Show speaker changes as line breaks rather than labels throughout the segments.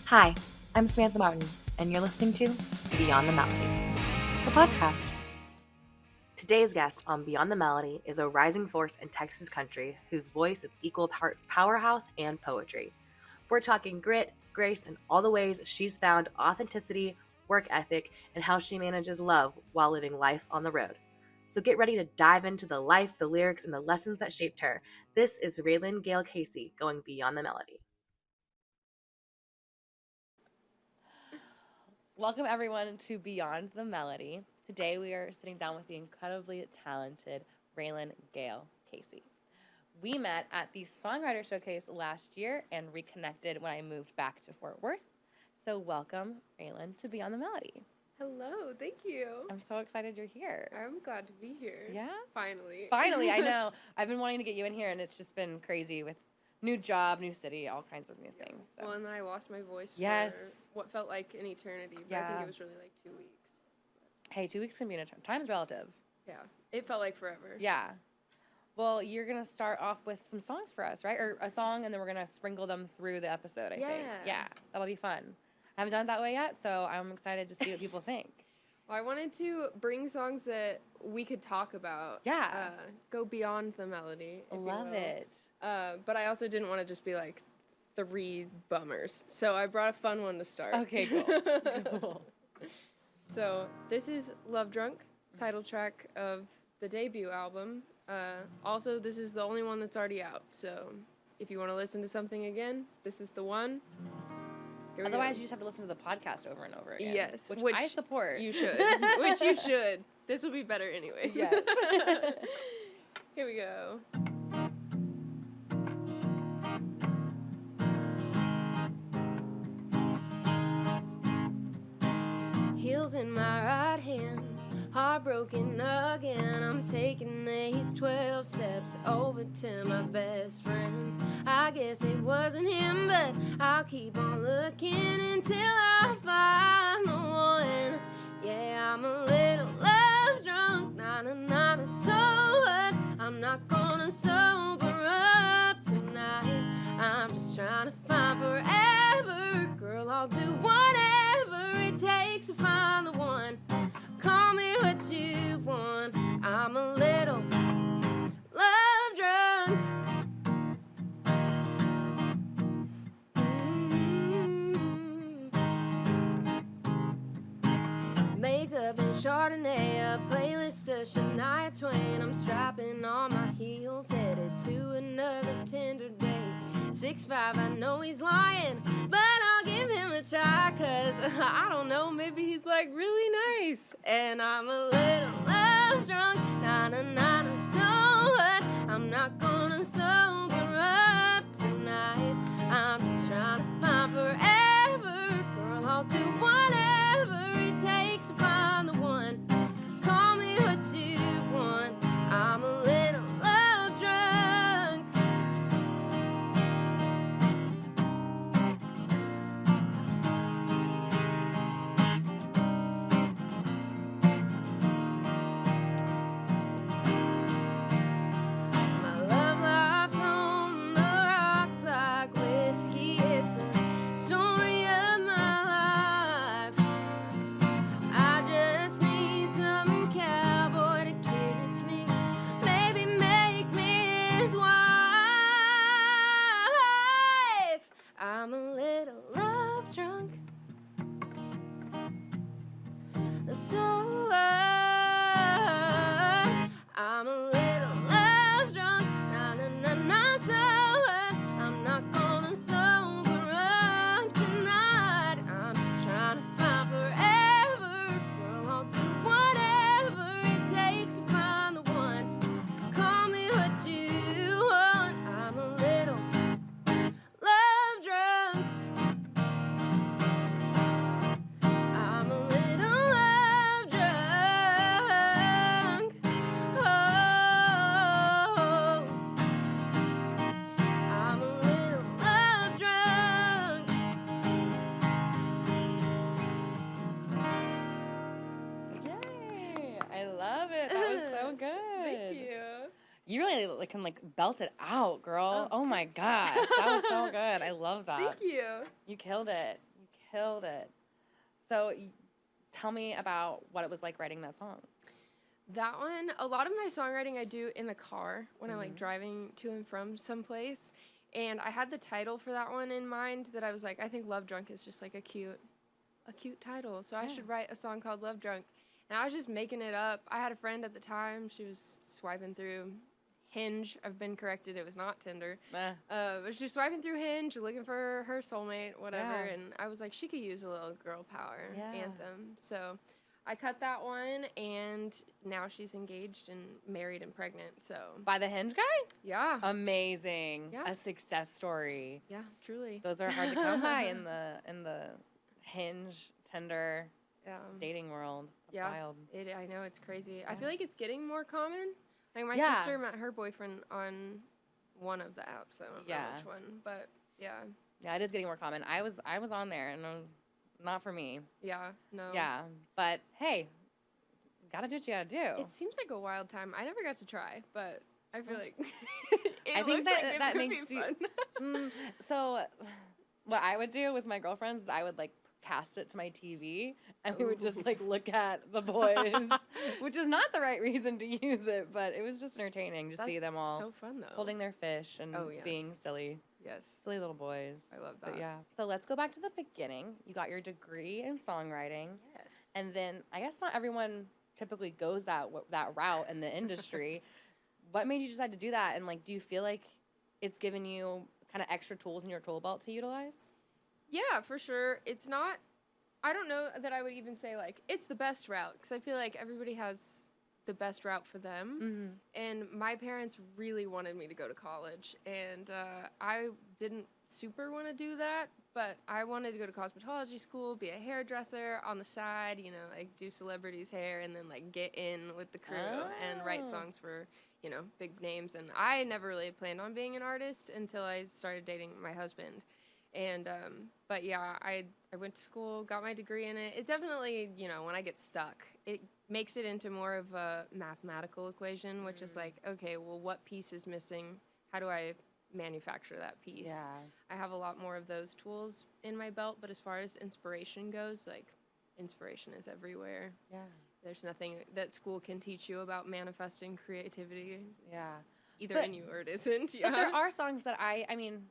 Hi, I'm Samantha Martin, and you're listening to Beyond the Melody, the podcast. Today's guest on Beyond the Melody is a rising force in Texas country whose voice is equal parts powerhouse and poetry. We're talking grit, grace, and all the ways she's found authenticity, work ethic, and how she manages love while living life on the road. So get ready to dive into the life, the lyrics, and the lessons that shaped her. This is Ralyn Gayle Casey going Beyond the Melody.
Welcome everyone to Beyond the Melody. Today we are sitting down with the incredibly talented Ralyn Gayle Casey. We met at the Songwriter Showcase last year and reconnected when I moved back to Fort Worth. So welcome, Ralyn, to Beyond the Melody.
Hello, thank you.
I'm so excited you're here.
I'm glad to be here.
Yeah?
Finally,
I know. I've been wanting to get you in here and it's just been crazy with new job, new city, all kinds of new things. So.
Well, and then I lost my voice
for
what felt like an eternity, but I think it was really like 2 weeks.
Hey, 2 weeks can be an eternity. Time's relative.
Yeah, it felt like forever.
Yeah. Well, you're going to start off with some songs for us, right? Or a song, and then we're going to sprinkle them through the episode, I think. Yeah, that'll be fun. I haven't done it that way yet, so I'm excited to see what people think.
Well, I wanted to bring songs that we could talk about.
Yeah.
Go beyond the melody.
Love it.
But I also didn't want to just be like 3 bummers. So I brought a fun one to start.
Okay, cool.
So this is Love Drunk, title track of the debut album. Also, this is the only one that's already out. So if you want to listen to something again, this is the one.
Otherwise, you just have to listen to the podcast over and over again.
Yes.
Which I support.
You should. Which you should. This will be better anyway.
Yes.
Here we go. Heels in my right hand, heartbroken again. I'm taking these 12 steps over to my best friends. I guess it wasn't him, but I'll keep on looking until I find the one. Yeah, I'm a little love drunk, na-na-na-na, so what? I'm not gonna sober up tonight. I'm just trying to find forever. Girl, I'll do whatever it takes to find the one. Call me what you want. I'm a little love drunk. Makeup and Chardonnay, a playlist of Shania Twain. I'm strapping on my heels, headed to another tender day. 6'5", I know he's lying, but I'll give him a try, 'cause I don't know, maybe he's like really nice. And I'm a little love drunk, na-na-na-na, so what? I'm not gonna sober up tonight. I'm just trying to find forever. Girl, I'll do whatever it takes to find the one. Call me what you want. I'm a little love drunk. My love life's on the rocks like whiskey. It's a story of my life. I just need some cowboy to kiss me, maybe make me his wife. I'm a little love drunk, so I'm a little love drunk, na-na-na-na, so I'm not gonna sober up tonight. I'm just trying to find forever. Girl, I'll do whatever it takes to find the one. Call me what you want. I'm a little love drunk. I'm a little love drunk. Oh, I'm a little love drunk.
Yay! I love it. That was so good.
Thank you.
You really can belt it out, girl.
Oh,
Oh my
thanks.
gosh, that was so good. I love that.
Thank you.
You killed it. You killed it. So tell me about what it was like writing that song.
That one, a lot of my songwriting I do in the car when I'm like driving to and from someplace. And I had the title for that one in mind that I was like, I think Love Drunk is just like a cute title. So I should write a song called Love Drunk. And I was just making it up. I had a friend at the time. She was swiping through Hinge. I've been corrected. It was not Tinder. But she was swiping through Hinge, looking for her soulmate, whatever.
Yeah.
And I was like, she could use a little girl power anthem. So I cut that one, and now she's engaged and married and pregnant. So
By the Hinge guy?
yeah,
Amazing.
Yeah.
A success story.
yeah, truly.
Those are hard to come by in the Hinge, Tinder, dating world. That's
Yeah,
wild.
I know, it's crazy. I feel like it's getting more common. Like my
Yeah.
sister met her boyfriend on one of the apps. I don't know
Yeah.
which one, but yeah,
Yeah, it is getting more common. I was on there, and not for me.
yeah, no.
Yeah, but hey, gotta do what you gotta do.
It seems like a wild time. I never got to try, but I feel like
I think
looks like it
that
would
makes
be
you.
fun.
So, what I would do with my girlfriends is I would like cast it to my TV, and we would just like look at the boys, which is not the right reason to use it, but it was just entertaining to see
That's
them all
so fun though.
holding their fish and
Oh, yes.
being silly
Yes,
little boys.
I love that.
But yeah. So let's go back to the beginning. You got your degree in songwriting.
Yes.
And then I guess not everyone typically goes that route in the industry. What made you decide to do that? And like, do you feel like it's given you kind of extra tools in your tool belt to utilize?
Yeah, for sure. It's not, I don't know that I would even say like it's the best route, because I feel like everybody has the best route for them. And my parents really wanted me to go to college, and I didn't super want to do that, but I wanted to go to cosmetology school, be a hairdresser on the side, you know, like do celebrities' hair, and then like get in with the crew and write songs for, you know, big names. And I never really planned on being an artist until I started dating my husband. And but yeah, I went to school, got my degree in it. It definitely, you know, when I get stuck, it makes it into more of a mathematical equation, which is like, okay, well, what piece is missing? How do I manufacture that piece?
Yeah.
I have a lot more of those tools in my belt, but as far as inspiration goes, like, inspiration is everywhere.
Yeah.
There's nothing that school can teach you about manifesting creativity. It's
Yeah.
either
But-
in you or it isn't. Yeah.
But there are songs that I mean,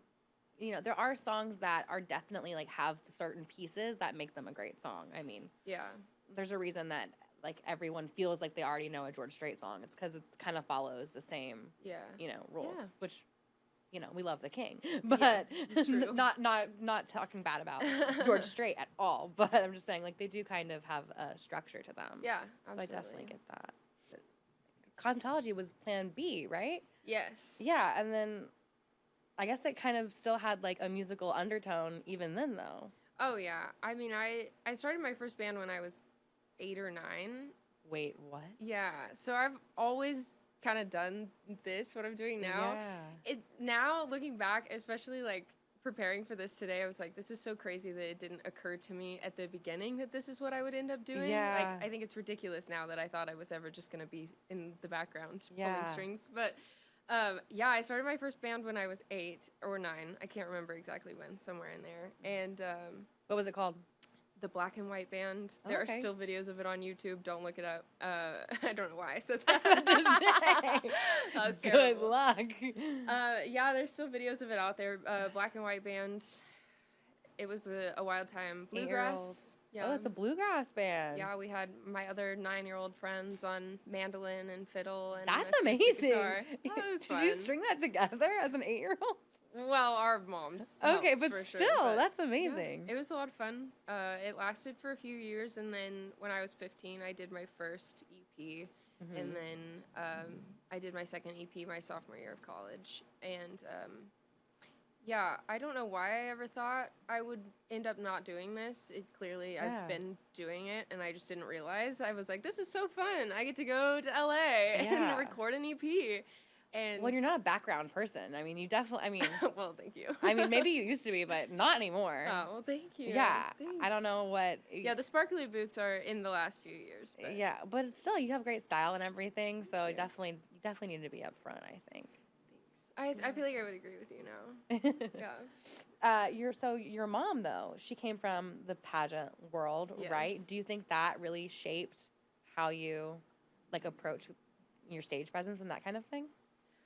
you know, there are songs that are definitely like have certain pieces that make them a great song. I mean,
Yeah.
there's a reason that like everyone feels like they already know a George Strait song. It's because it kind of follows the same,
Yeah.
you know, rules,
Yeah.
which, you know, we love the King, but
true.
not talking bad about George Strait at all. But I'm just saying, like, they do kind of have a structure to them.
Yeah,
So
absolutely.
I definitely get that. But cosmetology was Plan B, right?
Yes.
Yeah, and then I guess it kind of still had like a musical undertone even then, though.
Oh, yeah. I mean, I started my first band when I was 8 or 9.
Wait, what?
Yeah. So I've always kind of done this, what I'm doing now.
Yeah.
Now, looking back, especially like preparing for this today, I was like, this is so crazy that it didn't occur to me at the beginning that this is what I would end up doing.
Yeah.
Like, I think it's ridiculous now that I thought I was ever just going to be in the background
Yeah.
pulling strings. But yeah, I started my first band when I was 8 or 9. I can't remember exactly when, somewhere in there. And
What was it called?
the Black and White Band.
Oh,
There
okay.
are still videos of it on YouTube. Don't look it up. I don't know why I said that. That was
Good
terrible.
luck.
Yeah, there's still videos of it out there. Black and White Band. It was a wild time.
8-year-old.
Bluegrass. Yeah.
Oh, it's a bluegrass band.
Yeah, we had my other 9-year-old friends on mandolin and fiddle and
That's
acoustic
amazing.
guitar. Oh, it was
Did you
fun.
string that together as an 8-year-old?
Well, our moms.
Okay,
helped
but
for sure,
still,
but
that's
yeah,
amazing.
it was a lot of fun. It lasted for a few years, and then when I was 15, I did my first EP, and then I did my second EP my sophomore year of college. And yeah, I don't know why I ever thought I would end up not doing this. It clearly
Yeah.
I've been doing it, and I just didn't realize. I was like, this is so fun. I get to go to LA
Yeah.
and record an EP. And
Well, you're not a background person. I mean, you definitely, I mean,
well, thank you.
I mean, maybe you used to be, but not anymore.
Oh, well, thank you.
Yeah, I
Thanks.
don't know what.
Yeah, the sparkly boots are in the last few years. But
Yeah, but it's still, you have great style and everything, so
Yeah.
you definitely need to be up front, I think.
Thanks. I feel like I would agree with you now. Yeah.
Your mom though, she came from the pageant world, right?
Yes.
Do you think that really shaped how you like approach your stage presence and that kind of thing?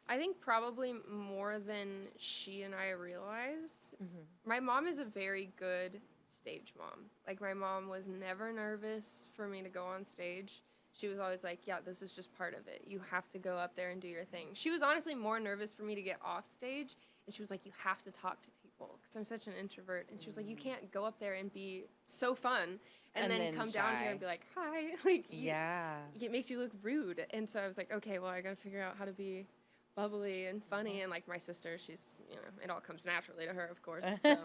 I think probably more than she and I realize.
Mm-hmm.
My mom is a very good stage mom. Like, my mom was never nervous for me to go on stage. She was always like, yeah, this is just part of it. You have to go up there and do your thing. She was honestly more nervous for me to get off stage. And she was like, you have to talk to people because I'm such an introvert. And she was like, you can't go up there and be so fun and then come down here and be like, hi. Like, it makes you look rude. And so I was like, okay, well, I got to figure out how to be bubbly and funny. And like my sister, she's, it all comes naturally to her, of course. So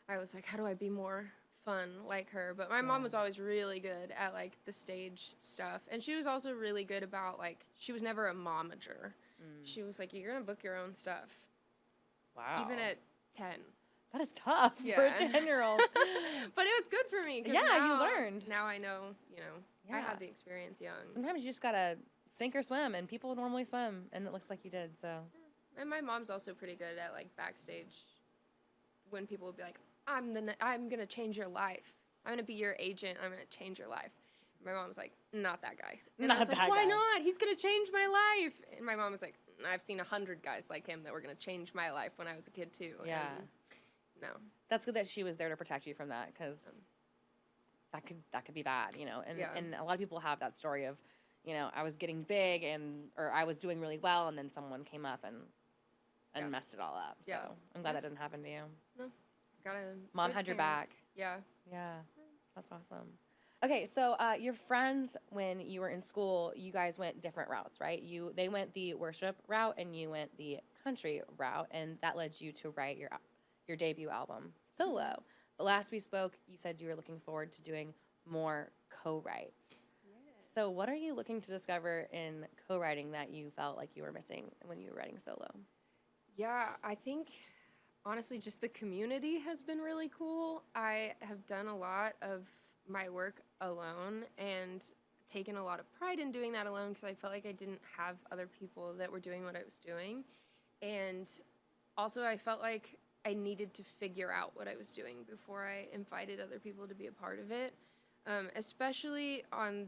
I was like, how do I be more fun like her? But my mom was always really good at like the stage stuff. And she was also really good about like, she was never a momager. She was like, you're going to book your own stuff.
Wow.
Even at 10.
That is tough for a 10-year-old.
But it was good for me.
Yeah, you learned.
Now I know, I had the experience young.
Sometimes you just got to sink or swim, and people normally swim, and it looks like you did, so.
And my mom's also pretty good at, like, backstage when people would be like, I'm going to change your life. I'm going to be your agent. I'm going to change your life. My mom was like, not that guy. And I was like, why not? He's going to change my life. And my mom was like, I've seen 100 guys like him that were going to change my life when I was a kid, too.
Yeah.
And no.
That's good that she was there to protect you from that, because that could be bad, And a lot of people have that story of, I was getting big or I was doing really well, and then someone came up and messed it all up. So I'm glad that didn't happen to you.
No.
Mom had your back.
Yeah.
Yeah. That's awesome. Okay, so your friends, when you were in school, you guys went different routes, right? They went the worship route, and you went the country route, and that led you to write your debut album solo. But last we spoke, you said you were looking forward to doing more co-writes. So what are you looking to discover in co-writing that you felt like you were missing when you were writing solo?
Yeah, I think, honestly, just the community has been really cool. I have done a lot of my work alone and taken a lot of pride in doing that alone because I felt like I didn't have other people that were doing what I was doing. And also I felt like I needed to figure out what I was doing before I invited other people to be a part of it, especially on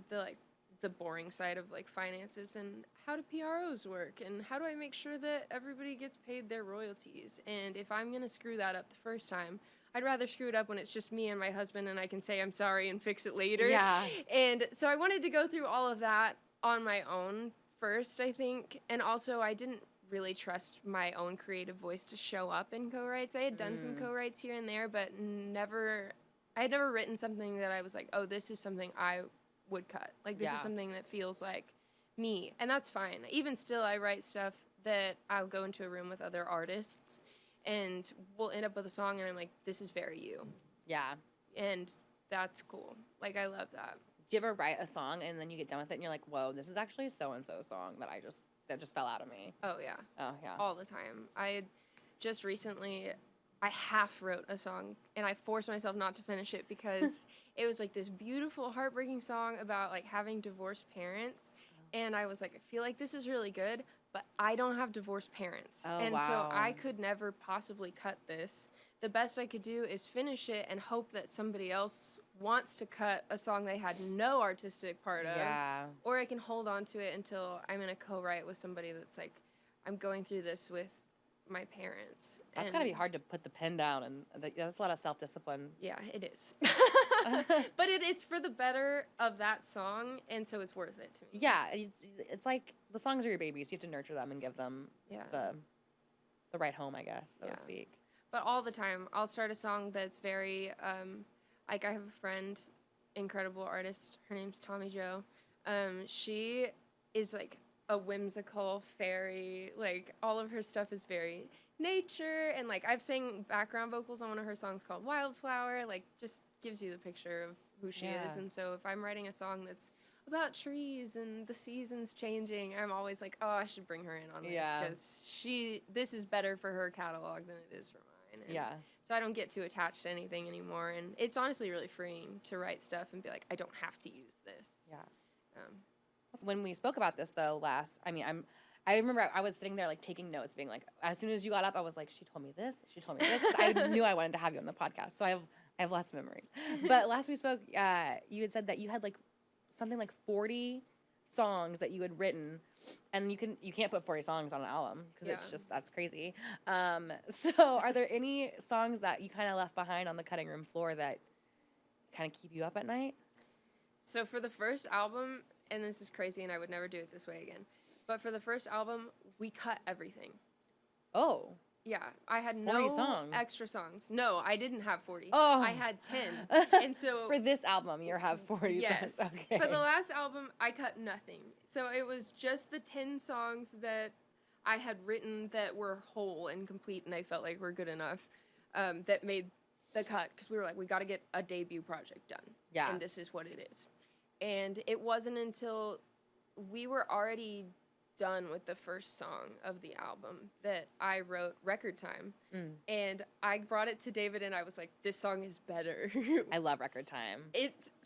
the boring side of like finances and how do PROs work and how do I make sure that everybody gets paid their royalties. And if I'm gonna screw that up the first time, I'd rather screw it up when it's just me and my husband and I can say I'm sorry and fix it later.
Yeah.
And so I wanted to go through all of that on my own first, I think. And also I didn't really trust my own creative voice to show up in co-writes. I had done some co-writes here and there, but I had never written something that I was like, oh, this is something I would cut. Like, this is something that feels like me. And that's fine. Even still, I write stuff that I'll go into a room with other artists and we'll end up with a song and I'm like, this is very you.
Yeah.
And that's cool. Like, I love that.
Do you ever write a song and then you get done with it and you're like, whoa, this is actually so-and-so's song that just fell out of me?
Oh, yeah.
Oh, yeah.
All the time. I just recently, I half wrote a song and I forced myself not to finish it because it was like this beautiful, heartbreaking song about like having divorced parents. And I was like, I feel like this is really good, but I don't have divorced parents.
Oh,
and
wow.
so I could never possibly cut this. The best I could do is finish it and hope that somebody else wants to cut a song they had no artistic part of.
Yeah. Or
I can hold on to it until I'm in a co-write with somebody that's like, I'm going through this with my parents.
That's got to be hard to put the pen down, and that's a lot of self-discipline.
Yeah, it is. But it's for the better of that song, and so it's worth it to me.
Yeah, it's like the songs are your babies. You have to nurture them and give them the right home, I guess, so to speak.
But all the time, I'll start a song that's very, like I have a friend, incredible artist, her name's Tommy Jo. She is like a whimsical fairy, like all of her stuff is very nature, and like I've sang background vocals on one of her songs called Wildflower, like just gives you the picture of who she is. And so if I'm writing a song that's about trees and the seasons changing, I'm always like, oh, I should bring her in on this because this is better for her catalog than it is for mine. And so I don't get too attached to anything anymore, and it's honestly really freeing to write stuff and be like, I don't have to use this.
Yeah. When we spoke about this though I remember I was sitting there like taking notes, being like, as soon as you got up, I was like, she told me this, she told me this. 'Cause I knew I wanted to have you on the podcast, so I have lots of memories. But last we spoke, you had said that you had like something like 40 songs that you had written, and you can't put 40 songs on an album because it's just that's crazy. So are there any songs that you kind of left behind on the cutting room floor that kind of keep you up at night?
So for the first album, and this is crazy, and I would never do it this way again, but for the first album, we cut everything.
Oh.
Yeah, I had
40
no
songs.
extra songs. No, I didn't have 40.
Oh.
I had 10. And so
for this album, you have 40
yes.
songs. Okay.
For the last album, I cut nothing. So it was just the 10 songs that I had written that were whole and complete, and I felt like were good enough, that made the cut, because we were like, we got to get a debut project done.
Yeah.
And this is what it is. And it wasn't until we were already done with the first song of the album that I wrote Record Time. And I brought it to David, and I was like, this song is better.
I love Record Time.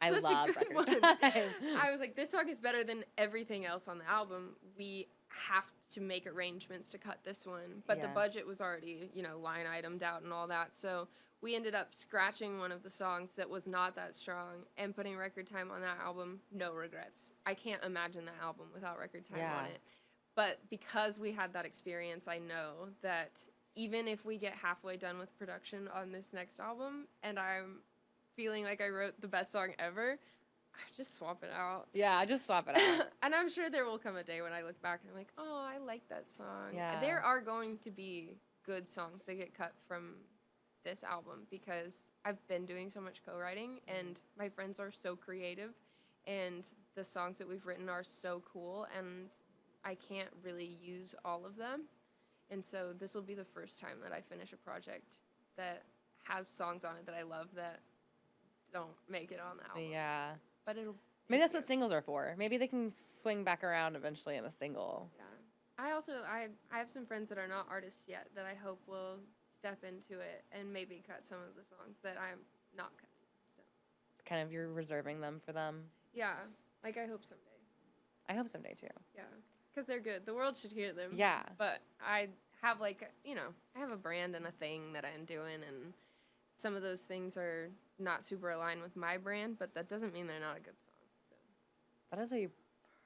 I
love Record Time.
I was like, this song is better than everything else on the album. We have to make arrangements to cut this one. But the budget was already, line itemed out and all that. So we ended up scratching one of the songs that was not that strong and putting Record Time on that album. No regrets. I can't imagine that album without Record Time on it. But because we had that experience, I know that even if we get halfway done with production on this next album and I'm feeling like I wrote the best song ever, I just swap it out.
Yeah, just swap it out.
And I'm sure there will come a day when I look back and I'm like, oh, I like that song.
Yeah.
There are going to be good songs that get cut from this album because I've been doing so much co-writing and my friends are so creative and the songs that we've written are so cool and I can't really use all of them. And so this will be the first time that I finish a project that has songs on it that I love that don't make it on the album.
Yeah.
But
Maybe that's what singles are for. Maybe they can swing back around eventually in a single.
Yeah. I have some friends that are not artists yet that I hope will step into it and maybe cut some of the songs that I'm not cutting. So
kind of you're reserving them for them.
Yeah, like I hope someday.
I hope someday too.
Yeah, because they're good. The world should hear them.
Yeah.
But I have I have a brand and a thing that I'm doing, and some of those things are not super aligned with my brand, but that doesn't mean they're not a good song. So
that is a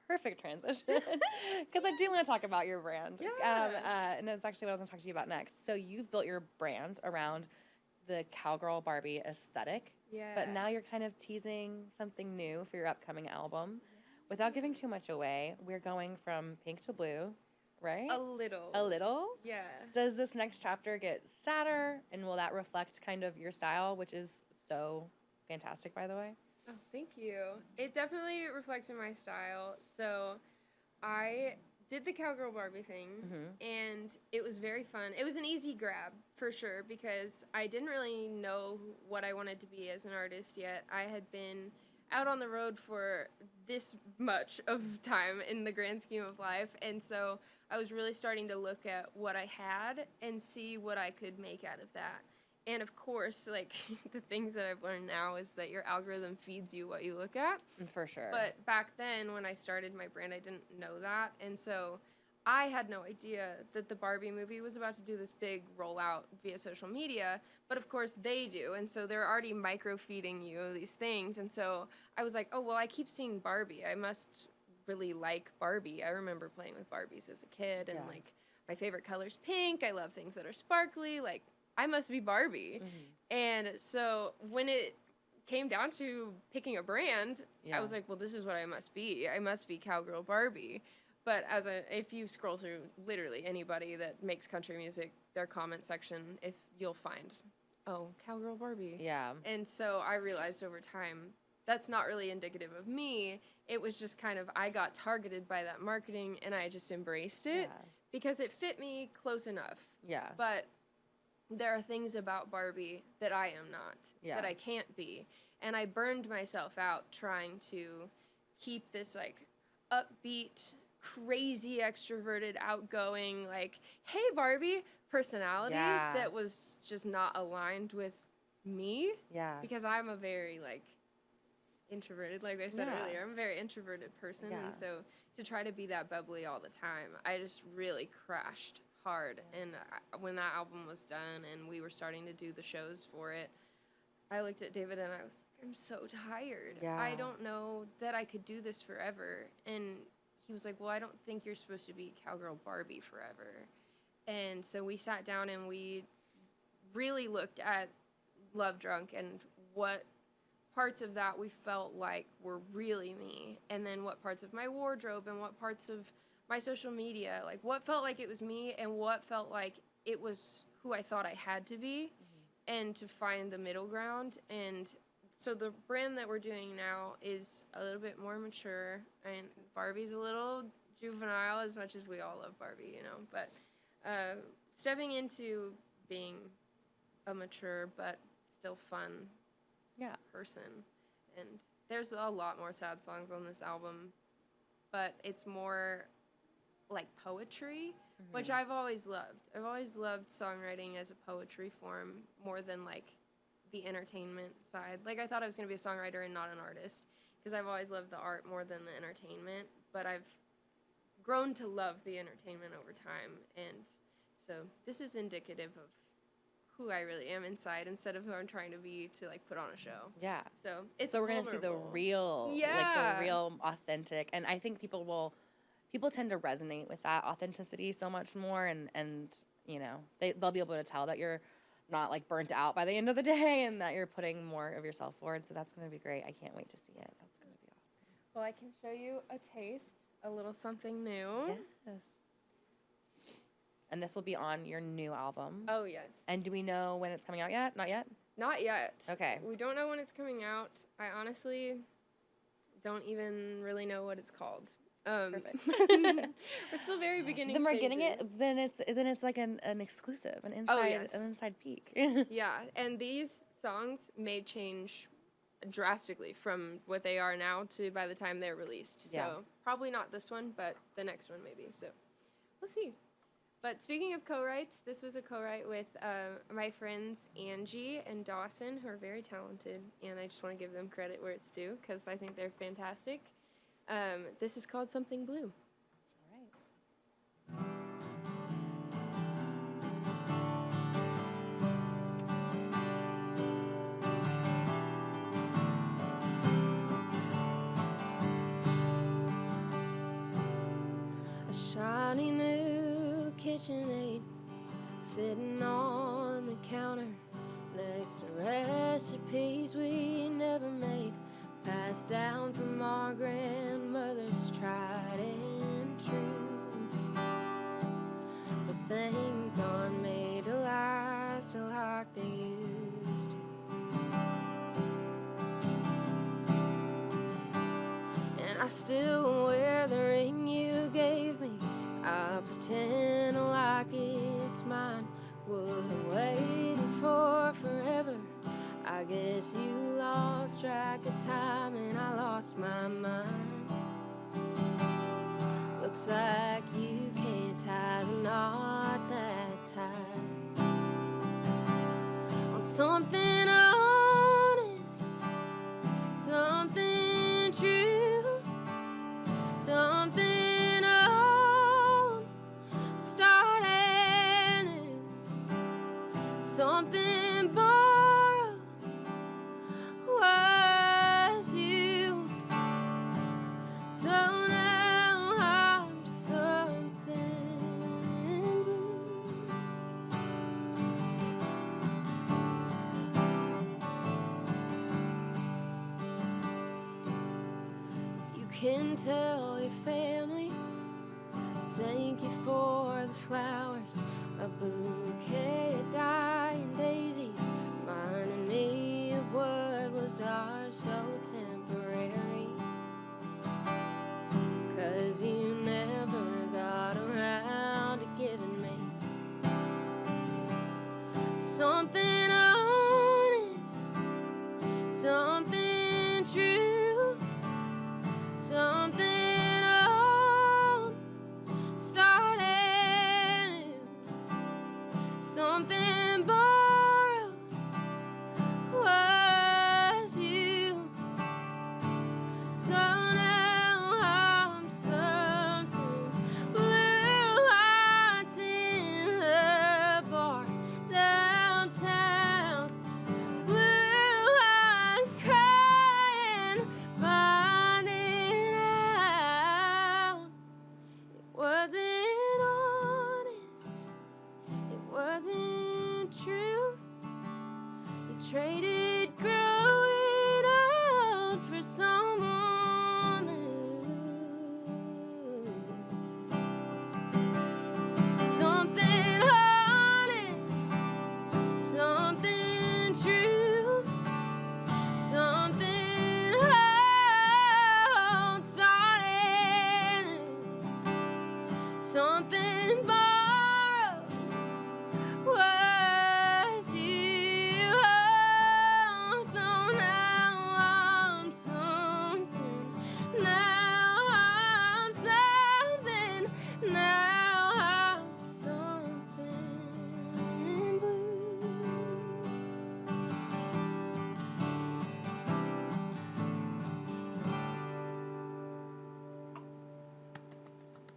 perfect transition because I do want to talk about your brand.
Yeah.
And that's actually what I was going to talk to you about next. So you've built your brand around the cowgirl Barbie aesthetic.
Yeah.
But now you're kind of teasing something new for your upcoming album. Without giving too much away, we're going from pink to blue, right?
A little.
A little?
Yeah.
Does this next chapter get sadder, and will that reflect kind of your style, which is so fantastic, by the way?
Oh, thank you. It definitely reflects in my style. So I did the cowgirl Barbie thing, and it was very fun. It was an easy grab, for sure, because I didn't really know what I wanted to be as an artist yet. I had been out on the road for this much of time in the grand scheme of life, and so I was really starting to look at what I had and see what I could make out of that. And of course, the things that I've learned now is that your algorithm feeds you what you look at.
For sure.
But back then, when I started my brand, I didn't know that, and so I had no idea that the Barbie movie was about to do this big rollout via social media, but of course they do, and so they're already micro-feeding you these things, and so I was like, oh, well, I keep seeing Barbie. I must really like Barbie. I remember playing with Barbies as a kid, and, my favorite color's pink. I love things that are sparkly. I must be Barbie. And so when it came down to picking a brand, I was like, well, this is what I must be. I must be Cowgirl Barbie. But if you scroll through literally anybody that makes country music, their comment section, you'll find, oh, Cowgirl Barbie.
Yeah.
And so I realized over time, that's not really indicative of me. It was just kind of, I got targeted by that marketing and I just embraced it because it fit me close enough.
Yeah.
But there are things about Barbie that I am not, that I can't be. And I burned myself out trying to keep this upbeat, crazy, extroverted, outgoing, hey Barbie personality that was just not aligned with me.
Yeah.
Because I'm a very introverted, like I said earlier. I'm a very introverted person, and so to try to be that bubbly all the time, I just really crashed hard. And when that album was done and we were starting to do the shows for it, I looked at David and I was like, I'm so tired. I don't know that I could do this forever. And he was like, well, I don't think you're supposed to be Cowgirl Barbie forever. And so we sat down and we really looked at Love Drunk and what parts of that we felt like were really me, and then what parts of my wardrobe and what parts of my social media, like what felt like it was me and what felt like it was who I thought I had to be, and to find the middle ground. And so the brand that we're doing now is a little bit more mature, and Barbie's a little juvenile, as much as we all love Barbie, you know, but stepping into being a mature but still fun person. And there's a lot more sad songs on this album, but it's more like poetry, which I've always loved. I've always loved songwriting as a poetry form more than like the entertainment side. Like I thought I was going to be a songwriter and not an artist, because I've always loved the art more than the entertainment, but I've grown to love the entertainment over time. And so this is indicative of who I really am inside, instead of who I'm trying to be to like put on a show.
Yeah.
So it's
we're gonna see the real, like the real authentic, and I think people tend to resonate with that authenticity so much more, and you know they'll be able to tell that you're not like burnt out by the end of the day, and that you're putting more of yourself forward. So that's gonna be great. I can't wait to see it. That's gonna be awesome.
Well, I can show you a taste, a little something new.
Yes. And this will be on your new album.
Oh, yes.
And do we know when it's coming out yet? Not yet?
Not yet.
Okay.
We don't know when it's coming out. I honestly don't even really know what it's called.
Perfect.
We're still very beginning
Then we're
stages.
getting it. Then it's like an exclusive, an inside peek.
Yeah, and these songs may change drastically from what they are now to by the time they're released. So probably not this one, but the next one maybe. So we'll see. But speaking of co-writes, this was a co-write with my friends Angie and Dawson, who are very talented, and I just want to give them credit where it's due, because I think they're fantastic. This is called Something Blue.
All right.
A shiny new KitchenAid sitting on the counter next to recipes we never made, passed down from our grandmother's, tried and true. But things aren't made to last like they used to. And I still wear the ring you gave me. I pretend like it's mine. Would have waited for forever. I guess you lost track of time and I lost my mind. Looks like you can't tie the knot that tight on something honest, something true, something old, starting new, something borrowed was you. So now I'm something blue. You can tell your family thank you for the flowers, a bouquet of dying daisies, reminding me of what was ours, so temporary. 'Cause you never got around to giving me something honest, something true, something old, starting new, something borrowed was you. traded growing out for someone new. Something honest, something true, something outside, something borrowed was you. So now I'm something. Now I'm something. Now I'm something blue.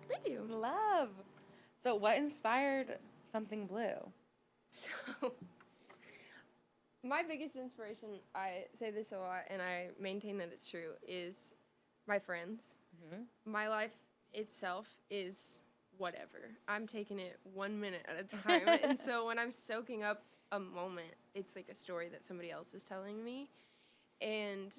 Thank you.
Love. So, what inspired Something Blue?
So, my biggest inspiration, I say this a lot and I maintain that it's true, is my friends. My life itself is whatever. I'm taking it 1 minute at a time. And so when I'm soaking up a moment, it's like a story that somebody else is telling me. And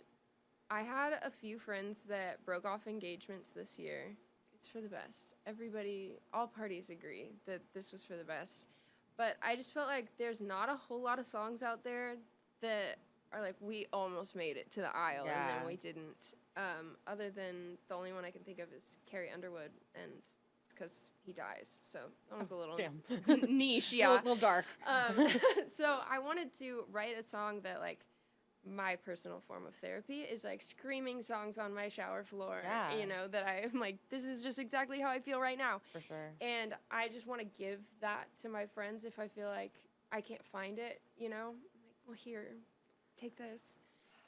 I had a few friends that broke off engagements this year. It's for the best. Everybody, all parties agree that this was for the best. But I just felt like there's not a whole lot of songs out there that are like, we almost made it to the aisle and
Yeah.
then we didn't. Other than the only one I can think of is Carrie Underwood, and it's because he dies. So that one's a little
Damn.
niche,
A
yeah.
little dark.
So I wanted to write a song that, like, my personal form of therapy is like screaming songs on my shower floor.
Yeah.
You know, that I'm like, this is just exactly how I feel right now.
For sure.
And I just want to give that to my friends if I feel like I can't find it, you know? I'm like, well, here, take this.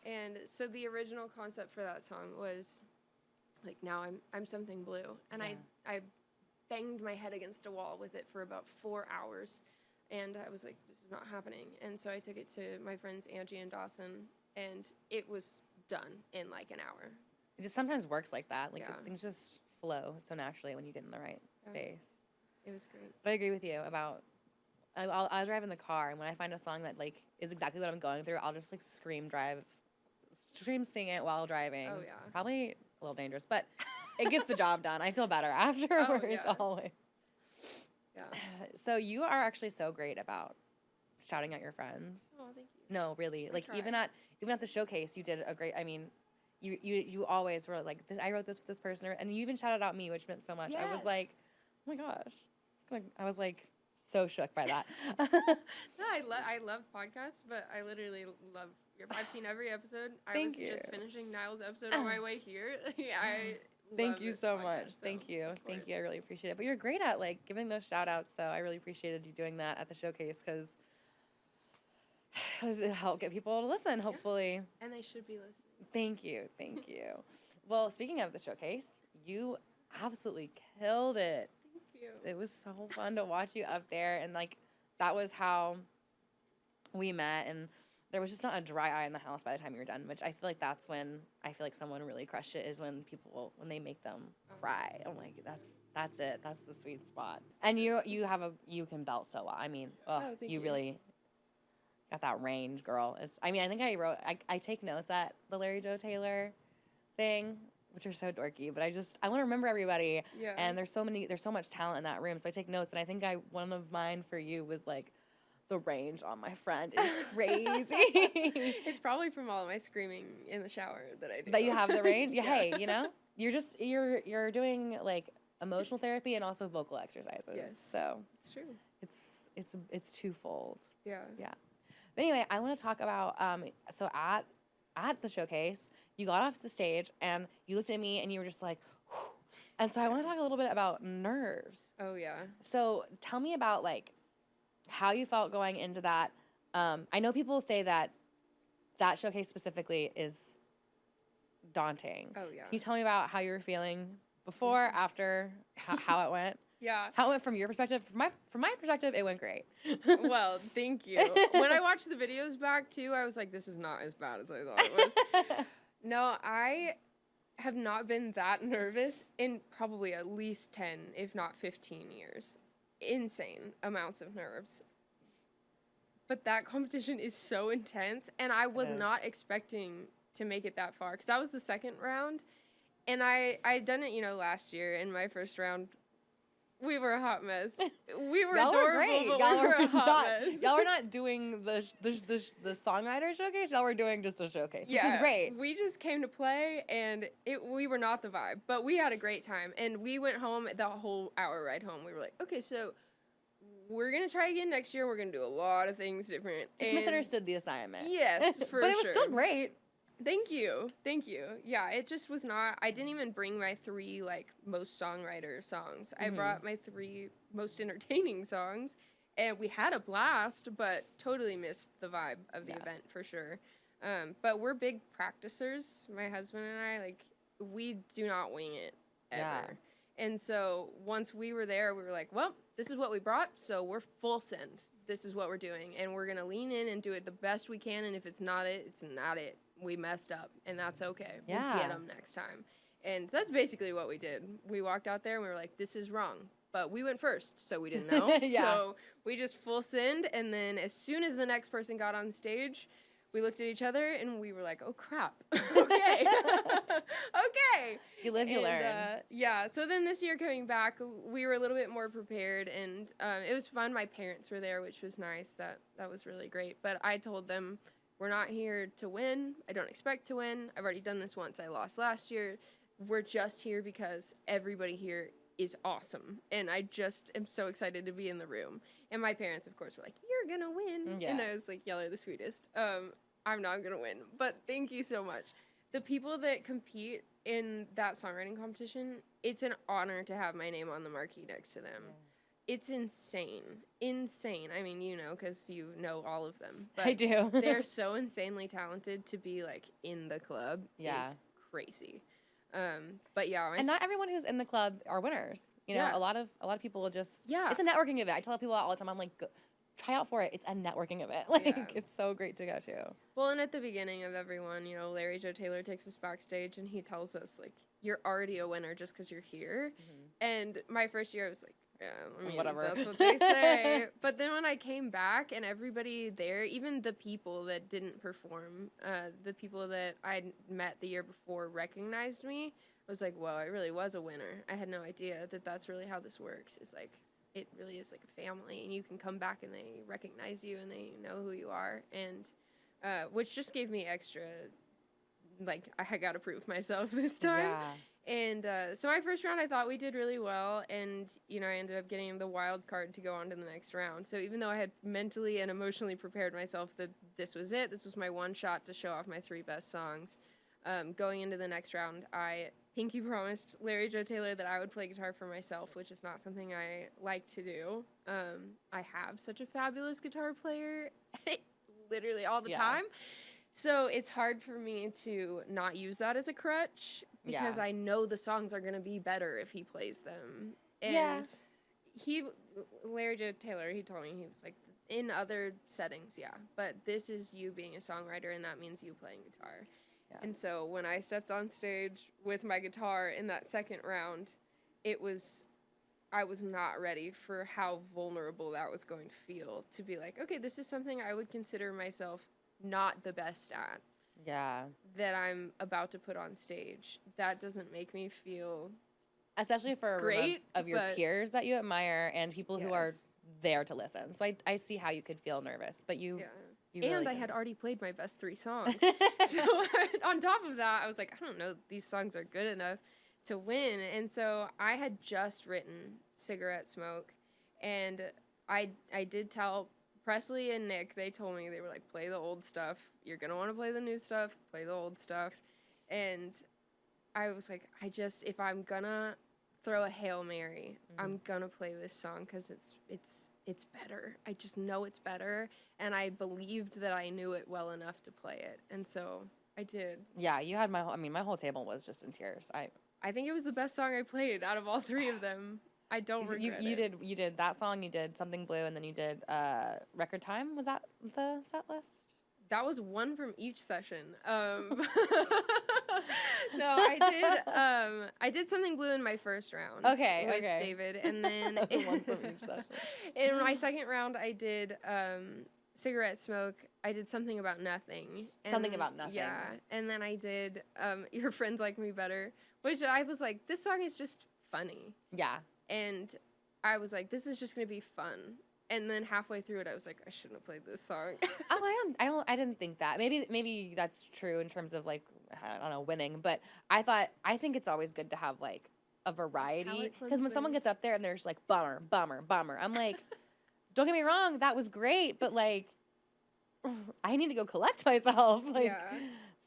And so the original concept for that song was, like, now I'm something blue. And
Yeah.
I banged my head against a wall with it for about 4 hours. And I was like, this is not happening. And so I took it to my friends Angie and Dawson, and it was done in like an hour.
It just sometimes works like that. Like,
Yeah.
things just flow so naturally when you get in the right
Yeah.
space.
It was great.
But I agree with you about. I'll drive in the car, and when I find a song that like is exactly what I'm going through, I'll just like scream sing it while driving.
Oh, yeah.
Probably a little dangerous, but it gets the job done. I feel better afterwards.
yeah.
Always.
Yeah.
So you are actually so great about shouting at your friends.
Oh, thank you.
No, really.
I
Like
try.
even at the showcase, you did a great. I mean, you always were like, this, I wrote this with this person, and you even shouted out me, which meant so much. I was
Yes.
like, oh my gosh, like I was like so shook by that.
No, I love podcasts, but I literally love I've seen every episode. I
Thank
was just
you.
finishing Niall's episode on my way here. I
Thank
love
you
this
so
podcast,
much.
so,
Thank you.
of
Thank
course.
you. I really appreciate it. But you're great at like giving those shout outs. So I really appreciated you doing that at the showcase because it helped get people to listen, hopefully.
And they should be listening.
Thank you. Thank you. Well, speaking of the showcase, you absolutely killed it.
Thank you.
It was so fun to watch you up there. And like, that was how we met. And there was just not a dry eye in the house by the time you were done, which I feel like that's when I feel like someone really crushed it, is when when they make them cry. I'm like, that's it. That's the sweet spot. And you can belt so well. I mean,
thank
you
you.
really got that range, girl. I think I take notes at the Larry Joe Taylor thing, which are so dorky, but I want to remember everybody.
Yeah.
And there's so much talent in that room. So I take notes, and I think one of mine for you was like, the range on my friend is crazy.
It's probably from all of my screaming in the shower that I do.
That you have the range. Yeah. Hey, you're doing like emotional therapy and also vocal exercises.
Yes.
So
It's true.
it's twofold.
Yeah.
Yeah. But anyway, I want to talk about so at the showcase, you got off the stage and you looked at me and you were just like, whew. And so I want to talk a little bit about nerves.
Oh, yeah.
So tell me about like how you felt going into that. I know people say that showcase specifically is daunting.
Oh, yeah.
Can you tell me about how you were feeling before, after, how it went?
Yeah.
How it went from your perspective? From my perspective, it went great.
Well, thank you. When I watched the videos back, too, I was like, this is not as bad as I thought it was. No, I have not been that nervous in probably at least 10, if not 15 years. Insane amounts of nerves. but that competition is so intense, and I was not expecting to make it that far, because that was the second round, and I'd done it, last year in my first round. We were a hot mess. We were
y'all
adorable,
were great.
but
Y'all
we were a hot
not,
mess.
Y'all were not doing the songwriter showcase. Y'all were doing just a showcase, which is great.
We just came to play, and we were not the vibe, but we had a great time. And we went home, the whole hour ride home, we were like, okay, so we're going to try again next year. We're going to do a lot of things different.
Just misunderstood the assignment.
Yes, for sure.
But it was still great.
Thank you. Yeah, it just was not, I didn't even bring my 3, most songwriter songs. I brought my 3 most entertaining songs, and we had a blast, but totally missed the vibe of the event, for sure. But we're big practicers, my husband and I, we do not wing it, ever. Yeah. And so once we were there, we were like, well, this is what we brought, so we're full send. This is what we're doing, and we're going to lean in and do it the best we can, and if it's not it, it's not it. We messed up, and that's okay.
Yeah.
We'll get them next time. And that's basically what we did. We walked out there, and we were like, this is wrong. But we went first, so we didn't know. So we just full send, and then as soon as the next person got on stage, we looked at each other, and we were like, oh, crap. Okay. Okay.
You live, you learn.
Yeah, so then this year coming back, we were a little bit more prepared, and it was fun. My parents were there, which was nice. That was really great. But I told them, we're not here to win. I don't expect to win. I've already done this once. I lost last year. We're just here because everybody here is awesome. And I just am so excited to be in the room. And my parents, of course, were like, you're going to win. Yeah. And I was like, y'all are the sweetest. I'm not going to win. But thank you so much. The people that compete in that songwriting competition, it's an honor to have my name on the marquee next to them. Yeah. It's insane. I mean, because you know all of them. But
I do.
They're so insanely talented to be, in the club is crazy. But yeah.
And not everyone who's in the club are winners. A lot of people will just... Yeah. It's a networking event. I tell people all the time, I'm like, try out for it. It's a networking event. It's so great to go to.
Well, and at the beginning of everyone, Larry Joe Taylor takes us backstage, and he tells us, you're already a winner just because you're here. Mm-hmm. And my first year, I was like, yeah, I mean,
whatever.
That's what they say. But then when I came back, and everybody there, even the people that didn't perform, the people that I'd met the year before recognized me, I was like, well, I really was a winner. I had no idea that that's really how this works. It's it really is like a family, and you can come back and they recognize you and they know who you are. And which just gave me extra, I got to prove myself this time. Yeah. And so my first round, I thought we did really well, and, I ended up getting the wild card to go on to the next round. So even though I had mentally and emotionally prepared myself that this was it, this was my one shot to show off my 3 best songs, going into the next round, I pinky promised Larry Joe Taylor that I would play guitar for myself, which is not something I like to do. I have such a fabulous guitar player, literally all the time. So it's hard for me to not use that as a crutch, because I know the songs are going to be better if he plays them. And Larry Joe Taylor, he told me, he was like, in other settings, but this is you being a songwriter, and that means you playing guitar. Yeah. And so when I stepped on stage with my guitar in that second round, I was not ready for how vulnerable that was going to feel, to be like, okay, this is something I would consider myself not the best at.
Yeah.
That I'm about to put on stage. That doesn't make me feel...
Especially for a room of your peers that you admire and people who are there to listen. So I see how you could feel nervous, but you really
and I had already played my best 3 songs. So on top of that, I was like, I don't know, these songs are good enough to win. And so I had just written Cigarette Smoke, and I did tell Presley and Nick, they told me, they were like, play the old stuff. You're going to want to play the new stuff. Play the old stuff. And I was like, if I'm going to throw a Hail Mary, I'm going to play this song because it's better. I just know it's better. And I believed that I knew it well enough to play it. And so I did.
Yeah, you had my whole table was just in tears.
I think it was the best song I played out of all 3 of them. I don't regret it.
You did that song, you did Something Blue, and then you did Record Time. Was that the set list?
That was one from each session. No, I did Something Blue in my first round.
Okay,
with David, and then
that's one from each session.
In my second round, I did Cigarette Smoke, I did Something About Nothing.
Something About Nothing.
Yeah, and then I did Your Friends Like Me Better, which I was like, this song is just funny.
Yeah.
And I was like, this is just going to be fun. And then halfway through it, I was like, I shouldn't have played this song.
I didn't think that. Maybe that's true in terms of like, I don't know, winning. But I think it's always good to have like a variety, because when someone gets up there and they're just like bummer, bummer, bummer, I'm like, don't get me wrong, that was great, but like, I need to go collect myself. Like,
Yeah.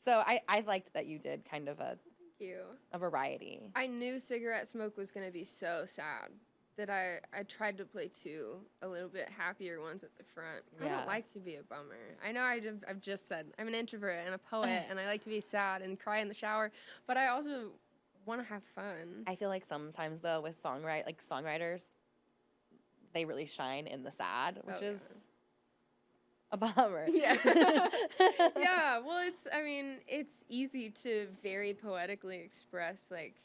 So I liked that you did kind of
Thank you.
a variety.
I knew Cigarette Smoke was going to be so sad that I tried to play two a little bit happier ones at the front. I
Yeah.
don't like to be a bummer. I know I've just said I'm an introvert and a poet and I like to be sad and cry in the shower, but I also want to have fun.
I feel like sometimes though with songwriters, they really shine in the sad, which is a bummer.
Yeah. Yeah, well, it's easy to very poetically express like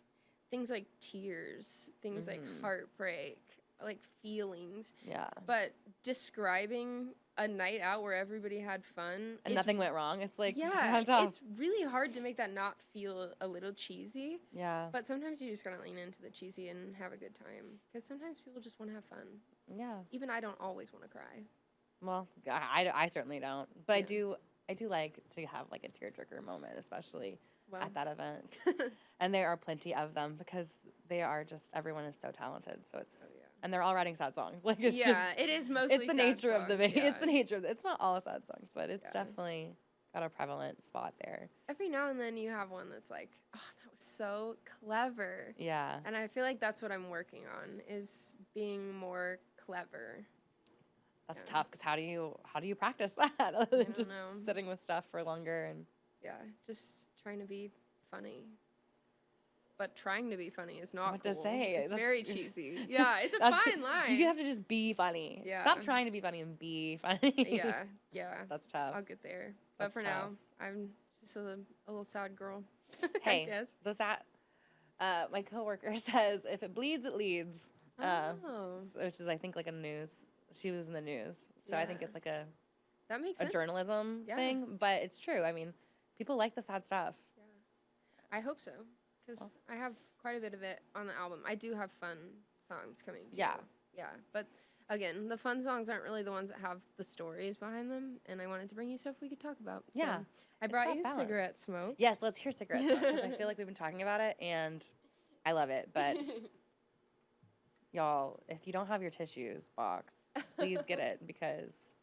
things like tears, things like heartbreak, like feelings.
Yeah.
But describing a night out where everybody had fun
And nothing went wrong. It's like,
yeah,
tough.
it's really hard to make that not feel a little cheesy.
Yeah.
But sometimes you just gotta lean into the cheesy and have a good time, because sometimes people just want to have fun.
Yeah.
Even I don't always want to cry.
Well, I certainly don't. But
Yeah.
I do like to have like a tearjerker moment, especially
Well,
at that event. And there are plenty of them because they are just, everyone is so talented. So it's,
oh, yeah.
and they're all writing sad songs. Like it's
Yeah,
just,
it is mostly
it's the
sad
nature of the,
songs, yeah.
it's the nature of, it's not all sad songs, but it's
Yeah.
definitely got a prevalent spot there.
Every now and then you have one that's like, oh, that was so clever.
Yeah.
And I feel like that's what I'm working on, is being more clever.
That's
Yeah.
tough because how do you practice that other than
don't
just
know.
sitting with stuff for longer and
Yeah, just trying to be funny. But trying to be funny is not
what
cool.
to say?
It's
That's-
very cheesy. Yeah, it's a
that's-
fine line.
You have to just be funny.
Yeah.
Stop trying to be funny and be funny.
Yeah, yeah.
That's tough.
I'll get there. But
That's
for
tough.
now, I'm just a little sad girl.
Hey,
I guess.
the sad. My coworker says, "If it bleeds, it leads,"
Oh,
which is I think like a news. She was in the news, so I think
Yeah.
it's like a
that makes
a
sense.
journalism
Yeah.
thing. But it's true. I mean, people like the sad stuff.
I hope so, because
Well.
I have quite a bit of it on the album. I do have fun songs coming too.
Yeah.
Yeah, but again, the fun songs aren't really the ones that have the stories behind them, and I wanted to bring you stuff we could talk about. So
Yeah,
I
it's
brought
about
you
balance.
Cigarette Smoke.
Yes, let's hear cigarette smoke because I feel like we've been talking about it and I love it. But y'all, if you don't have your tissues box, please get it because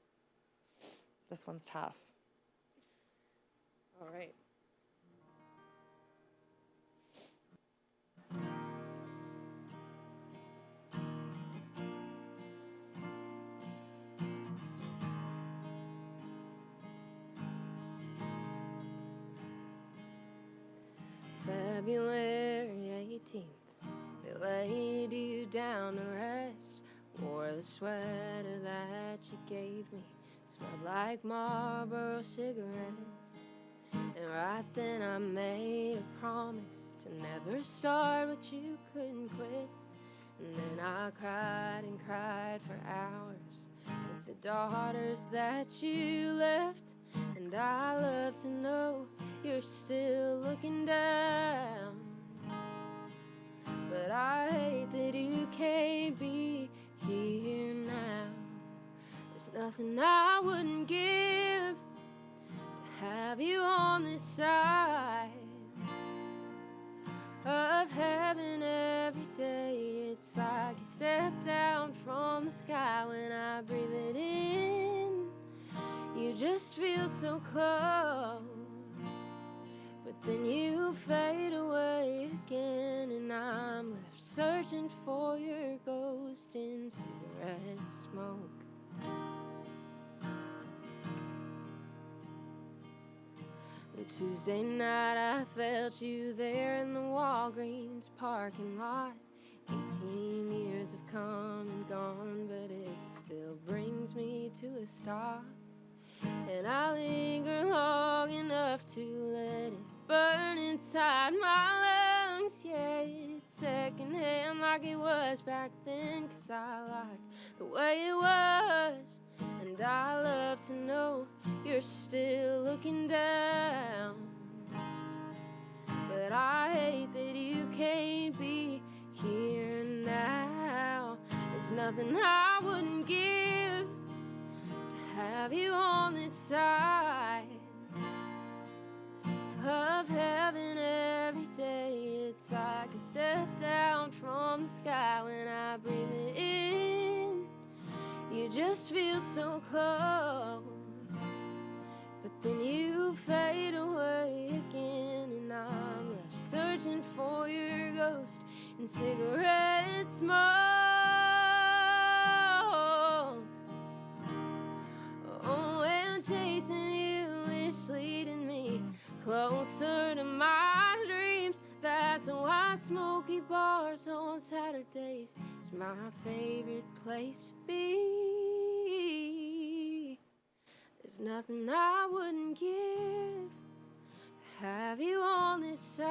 this one's tough.
All right. February 18th, they laid you down to rest. Wore the sweater that you gave me, smelled like Marlboro cigarettes. And right then I made a promise to never start what you couldn't quit. And then I cried and cried for hours with the daughters that you left. And I love to know you're still looking down. But I hate that you can't be here now. There's nothing I wouldn't give to have you on this side of heaven every day. It's like you step down from the sky when I breathe it in. You just feel so close, but then you fade away again, and I'm left searching for your ghost in cigarette smoke. And Tuesday night I felt you there in the Walgreens parking lot. 18 years have come and gone, but it still brings me to a stop. And I linger long enough to let it burn inside my lungs. Yeah, it's secondhand like it was back then, 'cause I like the way it was. And I love to know you're still looking down. But I hate that you can't be here now. There's nothing I wouldn't give to have you on this side of heaven every day. It's like a step down from the sky when I breathe it in. You just feel so close, but then you fade away again, and I'm left searching for your ghost in cigarette smoke. Oh, and chasing you is leading me closer to my dreams. That's why smoky bars on Saturdays is my favorite place to be. There's nothing I wouldn't give to have you on this side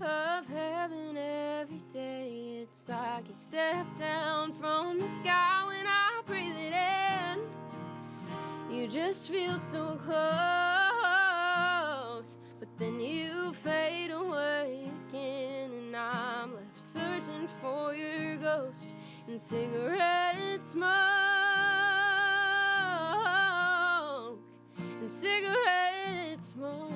of heaven every day. It's like you step down from the sky when I breathe it in. You just feel so close, but then you fade away again, and I'm left searching for your ghost in cigarette smoke. In cigarette smoke.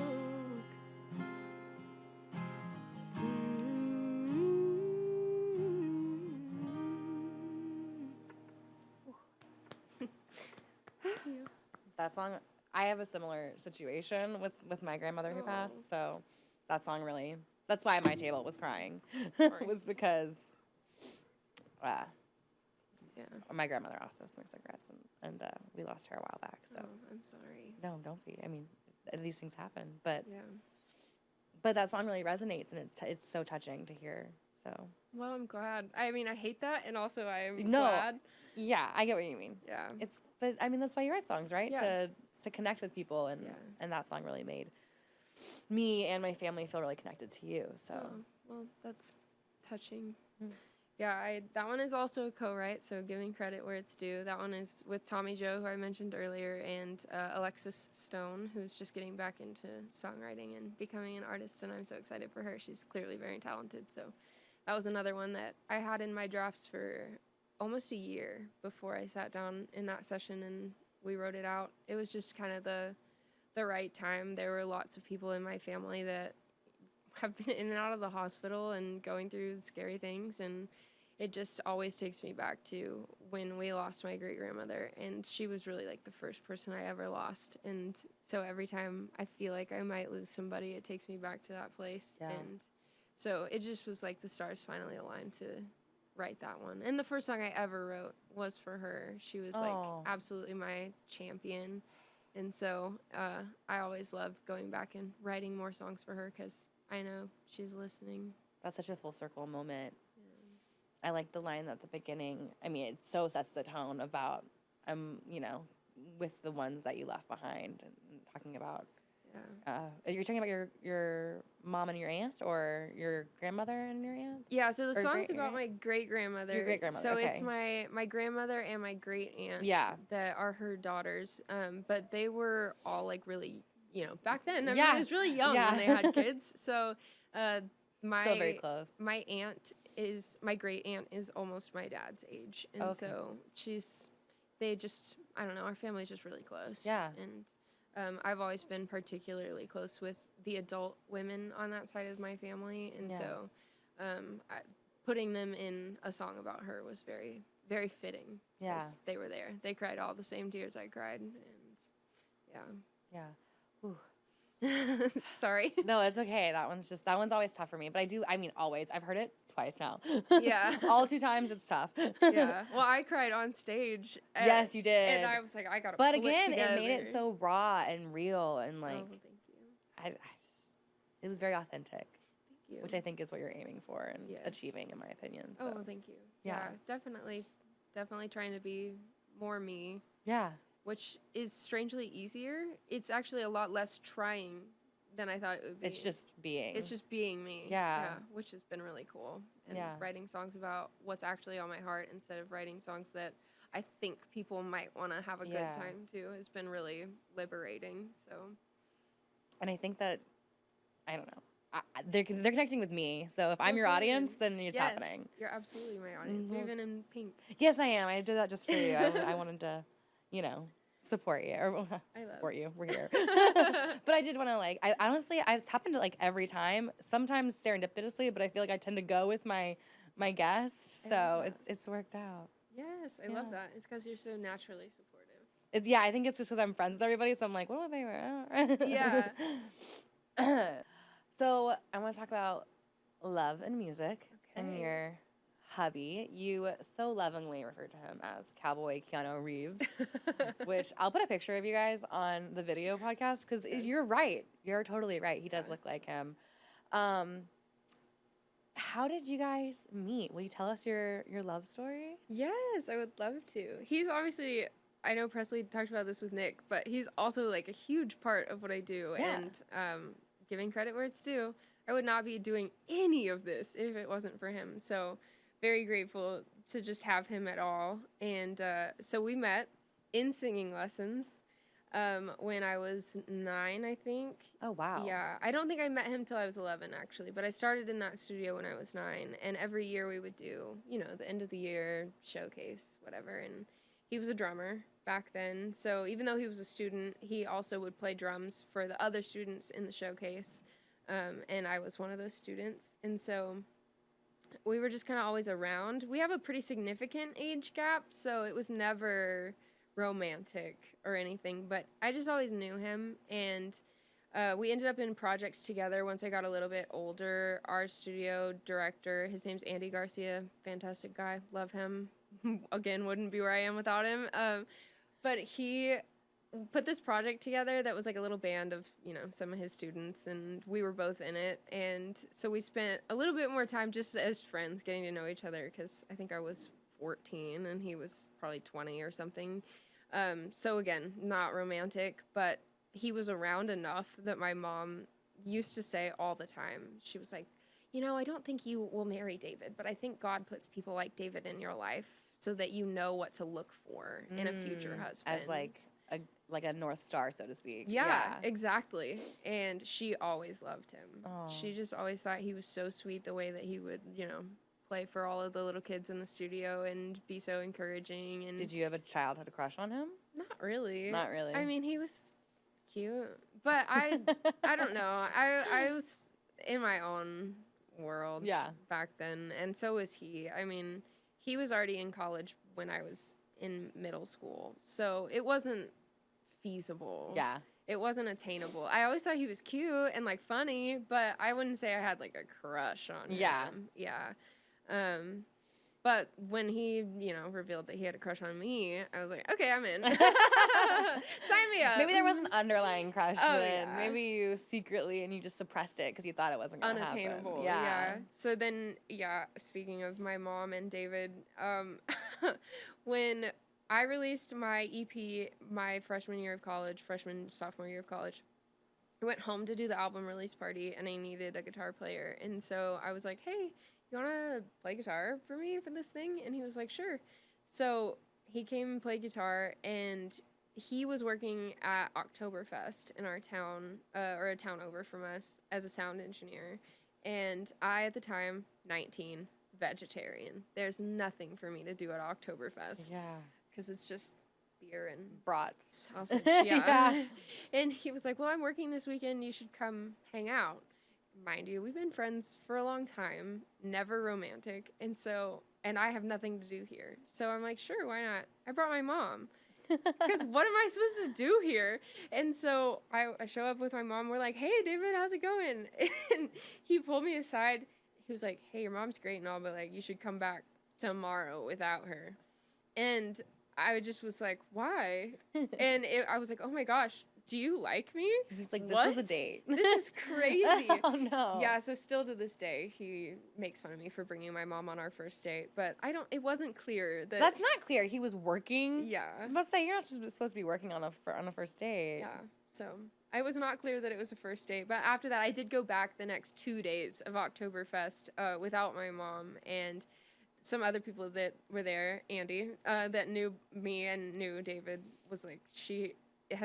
That song, I have a similar situation with my grandmother who passed, so that song really, that's why my table was crying, was because my grandmother also smoked cigarettes, and we lost her a while back, so.
Oh, I'm sorry.
No, don't be. I mean, these things happen, but
Yeah.
but that song really resonates, and it's so touching to hear, so.
Well, I'm glad. I mean, I hate that, and also I'm
No.
glad.
Yeah, I get what you mean.
Yeah.
But I mean, that's why you write songs, right?
Yeah.
To connect with people, and
Yeah.
and that song really made me and my family feel really connected to you. So
Oh, well, that's touching.
Mm.
Yeah, that one is also a co-write, so giving credit where it's due. That one is with Tommy Joe, who I mentioned earlier, and Alexis Stone, who's just getting back into songwriting and becoming an artist, and I'm so excited for her. She's clearly very talented, so that was another one that I had in my drafts for almost a year before I sat down in that session and we wrote it out. It was just kind of the right time. There were lots of people in my family that have been in and out of the hospital and going through scary things, and it just always takes me back to when we lost my great-grandmother, and she was really like the first person I ever lost, and so every time I feel like I might lose somebody, it takes me back to that place.
Yeah.
And so it just was like the stars finally aligned to write that one. And the first song I ever wrote was for her. She was like absolutely my champion. And so I always love going back and writing more songs for her because I know she's listening.
that's such a full circle moment. I like the line at the beginning. I mean, it so sets the tone about, with the ones that you left behind, and talking about. You're talking about your mom and your aunt, or your grandmother and your aunt?
Yeah, so the
Or
song's about my great-grandmother.
Your great-grandmother,
So
okay.
it's my grandmother and my great-aunt
Yeah.
that are her daughters. But they were all, like, really, back then, everybody was really young when they had kids. So
Still very close.
my great-aunt is almost my dad's age. And so I don't know, our family's just really close.
Yeah.
And I've always been particularly close with the adult women on that side of my family, and so putting them in a song about her was very, very fitting.
Yeah.
'Cause they were there. They cried all the same tears I cried, and
Yeah. Ooh.
sorry.
No, it's okay. That one's always tough for me. But always. I've heard it twice now.
Yeah.
All 2 times it's tough.
Yeah. Well, I cried on stage.
Yes, you did.
And I was like, I gotta.
But
pull
again,
it together.
made it so raw and real, and
Oh,
like,
thank you.
it was very authentic,
Thank you.
which I think is what you're aiming for and
Yes.
achieving, in my opinion. So.
Oh, well, thank you.
Yeah.
Definitely trying to be more me.
Yeah.
Which is strangely easier. It's actually a lot less trying than I thought it would be.
It's just being.
It's just being me.
Yeah.
Which has been really cool. And
Yeah.
writing songs about what's actually on my heart instead of writing songs that I think people might want to have a
Yeah.
good time too has been really liberating. So,
And I think that, I don't know, they're connecting with me. So if I'm your
good.
audience, then it's
Yes,
happening.
you're absolutely my audience,
Mhm.
even in pink.
Yes, I am. I did that just for you. I wanted to, you know, support you or support you. We're here. But I did want to I honestly, it's happened like every time, sometimes serendipitously, but I feel like I tend to go with my guest. So
Yeah.
it's worked out.
Yes, I love that. It's because you're so naturally supportive.
Yeah, I think it's just because I'm friends with everybody. So I'm like, what would they wear?
Yeah.
So I want to talk about love and music and
Okay.
your hubby. You so lovingly referred to him as Cowboy Keanu Reeves, which I'll put a picture of you guys on the video podcast because you're right. You're totally right. He does look like him. How did you guys meet? Will you tell us your love story?
Yes, I would love to. He's obviously, I know Presley talked about this with Nick, but he's also like a huge part of what I do.
Yeah.
And giving credit where it's due, I would not be doing any of this if it wasn't for him. So very grateful to just have him at all. And so we met in singing lessons when I was 9, I think.
Oh, wow.
Yeah, I don't think I met him till I was 11, actually, but I started in that studio when I was 9, and every year we would do, the end of the year showcase, whatever, and he was a drummer back then, so even though he was a student, he also would play drums for the other students in the showcase, and I was one of those students, and so we were just kind of always around. We have a pretty significant age gap, so it was never romantic or anything, but I just always knew him, and we ended up in projects together once I got a little bit older. Our studio director, his name's Andy Garcia, fantastic guy, love him. Again, wouldn't be where I am without him. But he put this project together that was like a little band of, some of his students, and we were both in it. And so we spent a little bit more time just as friends getting to know each other, because I think I was 14 and he was probably 20 or something. So again, not romantic, but he was around enough that my mom used to say all the time. She was like, I don't think you will marry David, but I think God puts people like David in your life so that you know what to look for in a future husband.
As like a North Star, so to speak.
Yeah, exactly. And she always loved him.
Aw.
She just always thought he was so sweet the way that he would, play for all of the little kids in the studio and be so encouraging. And
Did you have a childhood crush on him?
Not really.
Not really.
I mean, he was cute, but I don't know. I was in my own world back then, and so was he. I mean, he was already in college when I was in middle school, so it wasn't feasible.
Yeah.
It wasn't attainable. I always thought he was cute and like funny, but I wouldn't say I had like a crush on him. Yeah. But when he, revealed that he had a crush on me, I was like, okay, I'm in. Sign me up.
Maybe there was an underlying crush then.
Yeah.
Maybe you secretly, and you just suppressed it because you thought it wasn't going to happen.
Unattainable.
Yeah.
So then, speaking of my mom and David, when I released my EP my freshman, sophomore year of college, I went home to do the album release party, and I needed a guitar player. And so I was like, hey, you want to play guitar for me for this thing? And he was like, sure. So he came and played guitar, and he was working at Oktoberfest in our town, or a town over from us, as a sound engineer. And I, at the time, 19, vegetarian. There's nothing for me to do at Oktoberfest.
Yeah.
Because it's just beer and
Brats.
sausage. And he was like, well, I'm working this weekend. You should come hang out. Mind you, we've been friends for a long time, never romantic, and I have nothing to do here. So I'm like, sure, why not? I brought my mom, because what am I supposed to do here? And so I show up with my mom. We're like, hey, David, how's it going? And he pulled me aside. He was like, hey, your mom's great and all, but like, you should come back tomorrow without her. And I just was like, why? And I was like, oh my gosh, do you like me?
He's like, this was a date.
This is crazy.
Oh, no.
Yeah, so still to this day, he makes fun of me for bringing my mom on our first date. But it wasn't clear that...
That's not clear. He was working?
Yeah.
I must say, you're not supposed to be working on a first date.
Yeah, so I was not clear that it was a first date. But after that, I did go back the next 2 days of Oktoberfest without my mom. And some other people that were there, Andy, that knew me and knew David, was like, she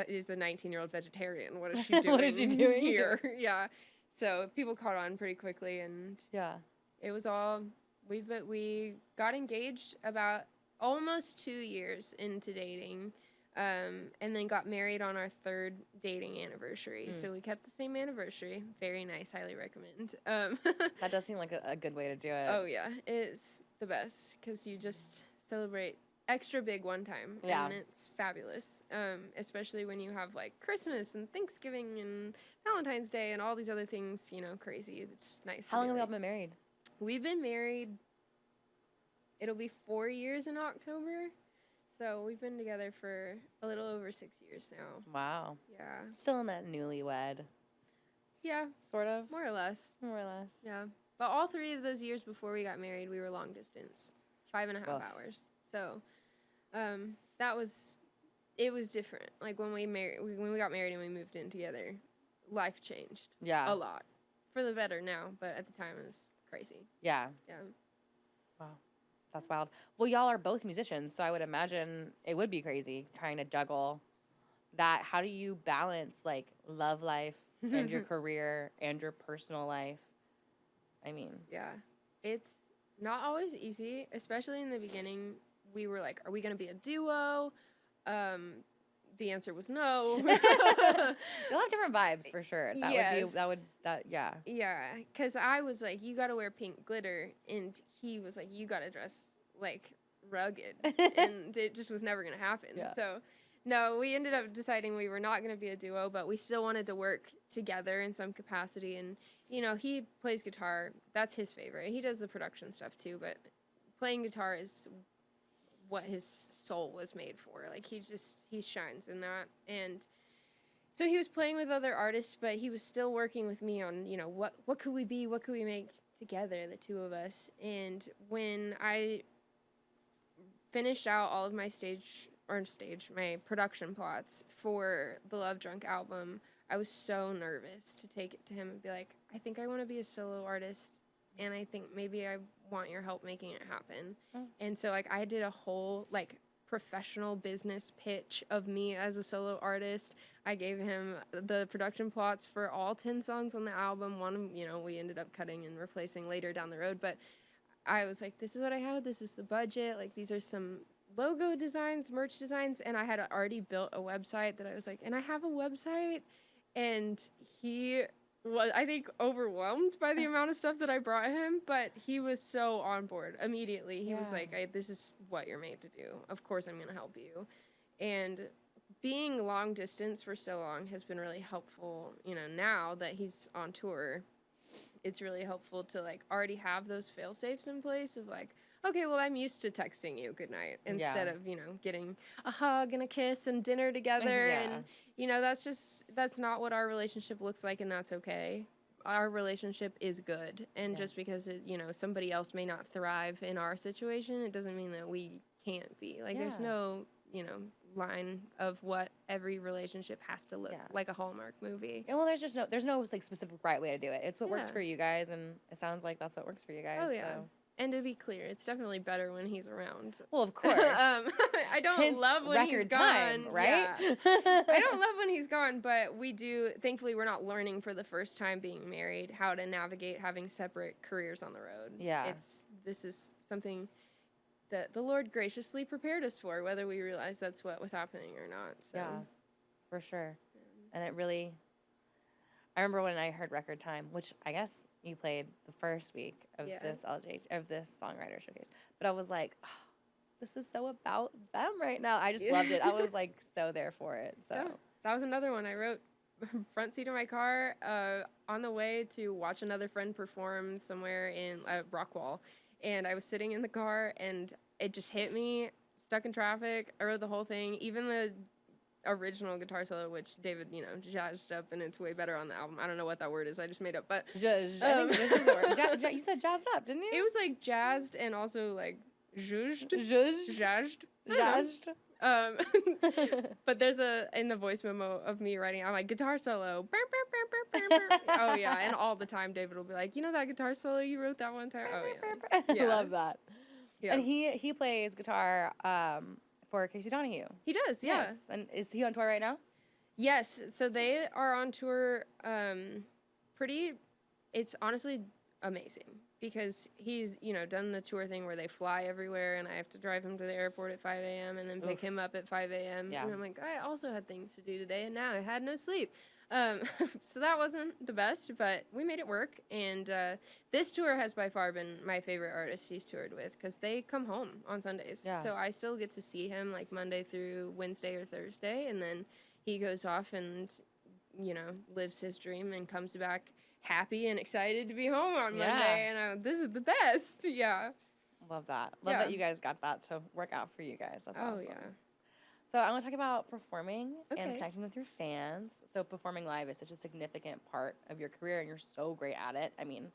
is a 19-year-old vegetarian. What is she doing?
What is she doing
here? Yeah. So people caught on pretty quickly, and
Yeah.
it was all we got engaged about almost 2 years into dating, and then got married on our 3rd dating anniversary. So we kept the same anniversary. Very nice, highly recommend.
That does seem like a good way to do it.
Oh yeah, it's the best because you just celebrate extra big one time,
Yeah.
and it's fabulous. Especially when you have like Christmas and Thanksgiving and Valentine's Day and all these other things, you know, crazy. It's nice.
How long have we all been married?
We've been married, it'll be 4 years in October. So we've been together for a little over 6 years now.
Wow.
Yeah.
Still in that newlywed,
Yeah,
sort of?
more or less.
More or less.
Yeah. But all 3 of those years before we got married, we were long distance, 5.5
Oof.
hours. So it was different. Like when we got married and we moved in together, life changed
Yeah.
a lot. For the better now, but at the time it was crazy.
Yeah.
Yeah.
Wow. That's wild. Well, y'all are both musicians, so I would imagine it would be crazy trying to juggle that. How do you balance like love life and your career and your personal life? I mean,
Yeah. It's not always easy, especially in the beginning. We were like, are we going to be a duo? The answer was no.
you'll have different vibes for sure. Yeah.
Yeah, because I was like, you got to wear pink glitter, and he was like, you got to dress like rugged, and it just was never going to happen.
Yeah.
So, no, we ended up deciding we were not going to be a duo, but we still wanted to work together in some capacity. And, you know, he plays guitar. That's his favorite. He does the production stuff too, but playing guitar is what his soul was made for. Like he shines in that. And so he was playing with other artists, but he was still working with me on, you know, what could we be? What could we make together, the two of us? And when I finished out all of my my production plots for the Love Drunk album, I was so nervous to take it to him and be like, I think I want to be a solo artist, and I think maybe I want your help making it happen. And so like I did a whole like professional business pitch of me as a solo artist. I gave him the production plots for all 10 songs on the album. One, you know, we ended up cutting and replacing later down the road, but I was like, this is what I have, this is the budget, like these are some logo designs, merch designs, and I had already built a website that I was like, and I have a website. And he was, I think, overwhelmed by the amount of stuff that I brought him, but he was so on board immediately. He was like, this is what you're made to do. Of course I'm going to help you. And being long distance for so long has been really helpful. You know, now that he's on tour, it's really helpful to like already have those fail safes in place of like, okay, well, I'm used to texting you goodnight instead of, you know, getting a hug and a kiss and dinner together. And, you know, that's not what our relationship looks like, and that's okay. Our relationship is good. And just because, you know, somebody else may not thrive in our situation, it doesn't mean that we can't be. Like, there's no, you know, line of what every relationship has to look like a Hallmark movie.
And well, there's no like specific right way to do it. It's what works for you guys, and it sounds like that's what works for you guys.
Oh, yeah.
So.
And to be clear, it's definitely better when he's around.
Well, of course.
I don't love when he's gone.
Right?
Yeah. I don't love when he's gone, but we do. Thankfully, we're not learning for the first time being married how to navigate having separate careers on the road.
Yeah.
This is something that the Lord graciously prepared us for, whether we realize that's what was happening or not. So.
Yeah, for sure. And it really, I remember when I heard Record Time, which I guess you played the first week of this songwriter showcase, but I was like, oh, this is so about them right now. I just loved it. I was like so there for it. So
that was another one I wrote. Front seat of my car on the way to watch another friend perform somewhere in Rockwall, and I was sitting in the car and it just hit me, stuck in traffic. I wrote the whole thing, even the original guitar solo, which David, you know, jazzed up, and it's way better on the album. I don't know what that word is. I just made up, but
I think this is the word. You said jazzed up, didn't you?
It was like jazzed and also like zhuzhed. But there's in the voice memo of me writing, I'm like, guitar solo. Oh yeah, and all the time David will be like, you know that guitar solo you wrote that one time? Oh yeah.
I love that.
Yeah.
And he plays guitar for Casey Donahue.
He does, yeah.
Yes. And is he on tour right now?
Yes, so they are on tour it's honestly amazing because he's, done the tour thing where they fly everywhere and I have to drive him to the airport at 5 a.m. and then pick him up at 5 a.m.
Yeah.
And I'm like, I also had things to do today and now I had no sleep. So that wasn't the best, but we made it work. And this tour has by far been my favorite artist he's toured with because they come home on Sundays.
Yeah.
So I still get to see him like Monday through Wednesday or Thursday. And then he goes off and, lives his dream and comes back happy and excited to be home on Monday. And this is the best. Yeah.
Love that. Love that you guys got that to work out for you guys. That's awesome.
Yeah.
So I want to talk about performing and
Okay.
connecting with your fans. So performing live is such a significant part of your career, and you're so great at it. I mean,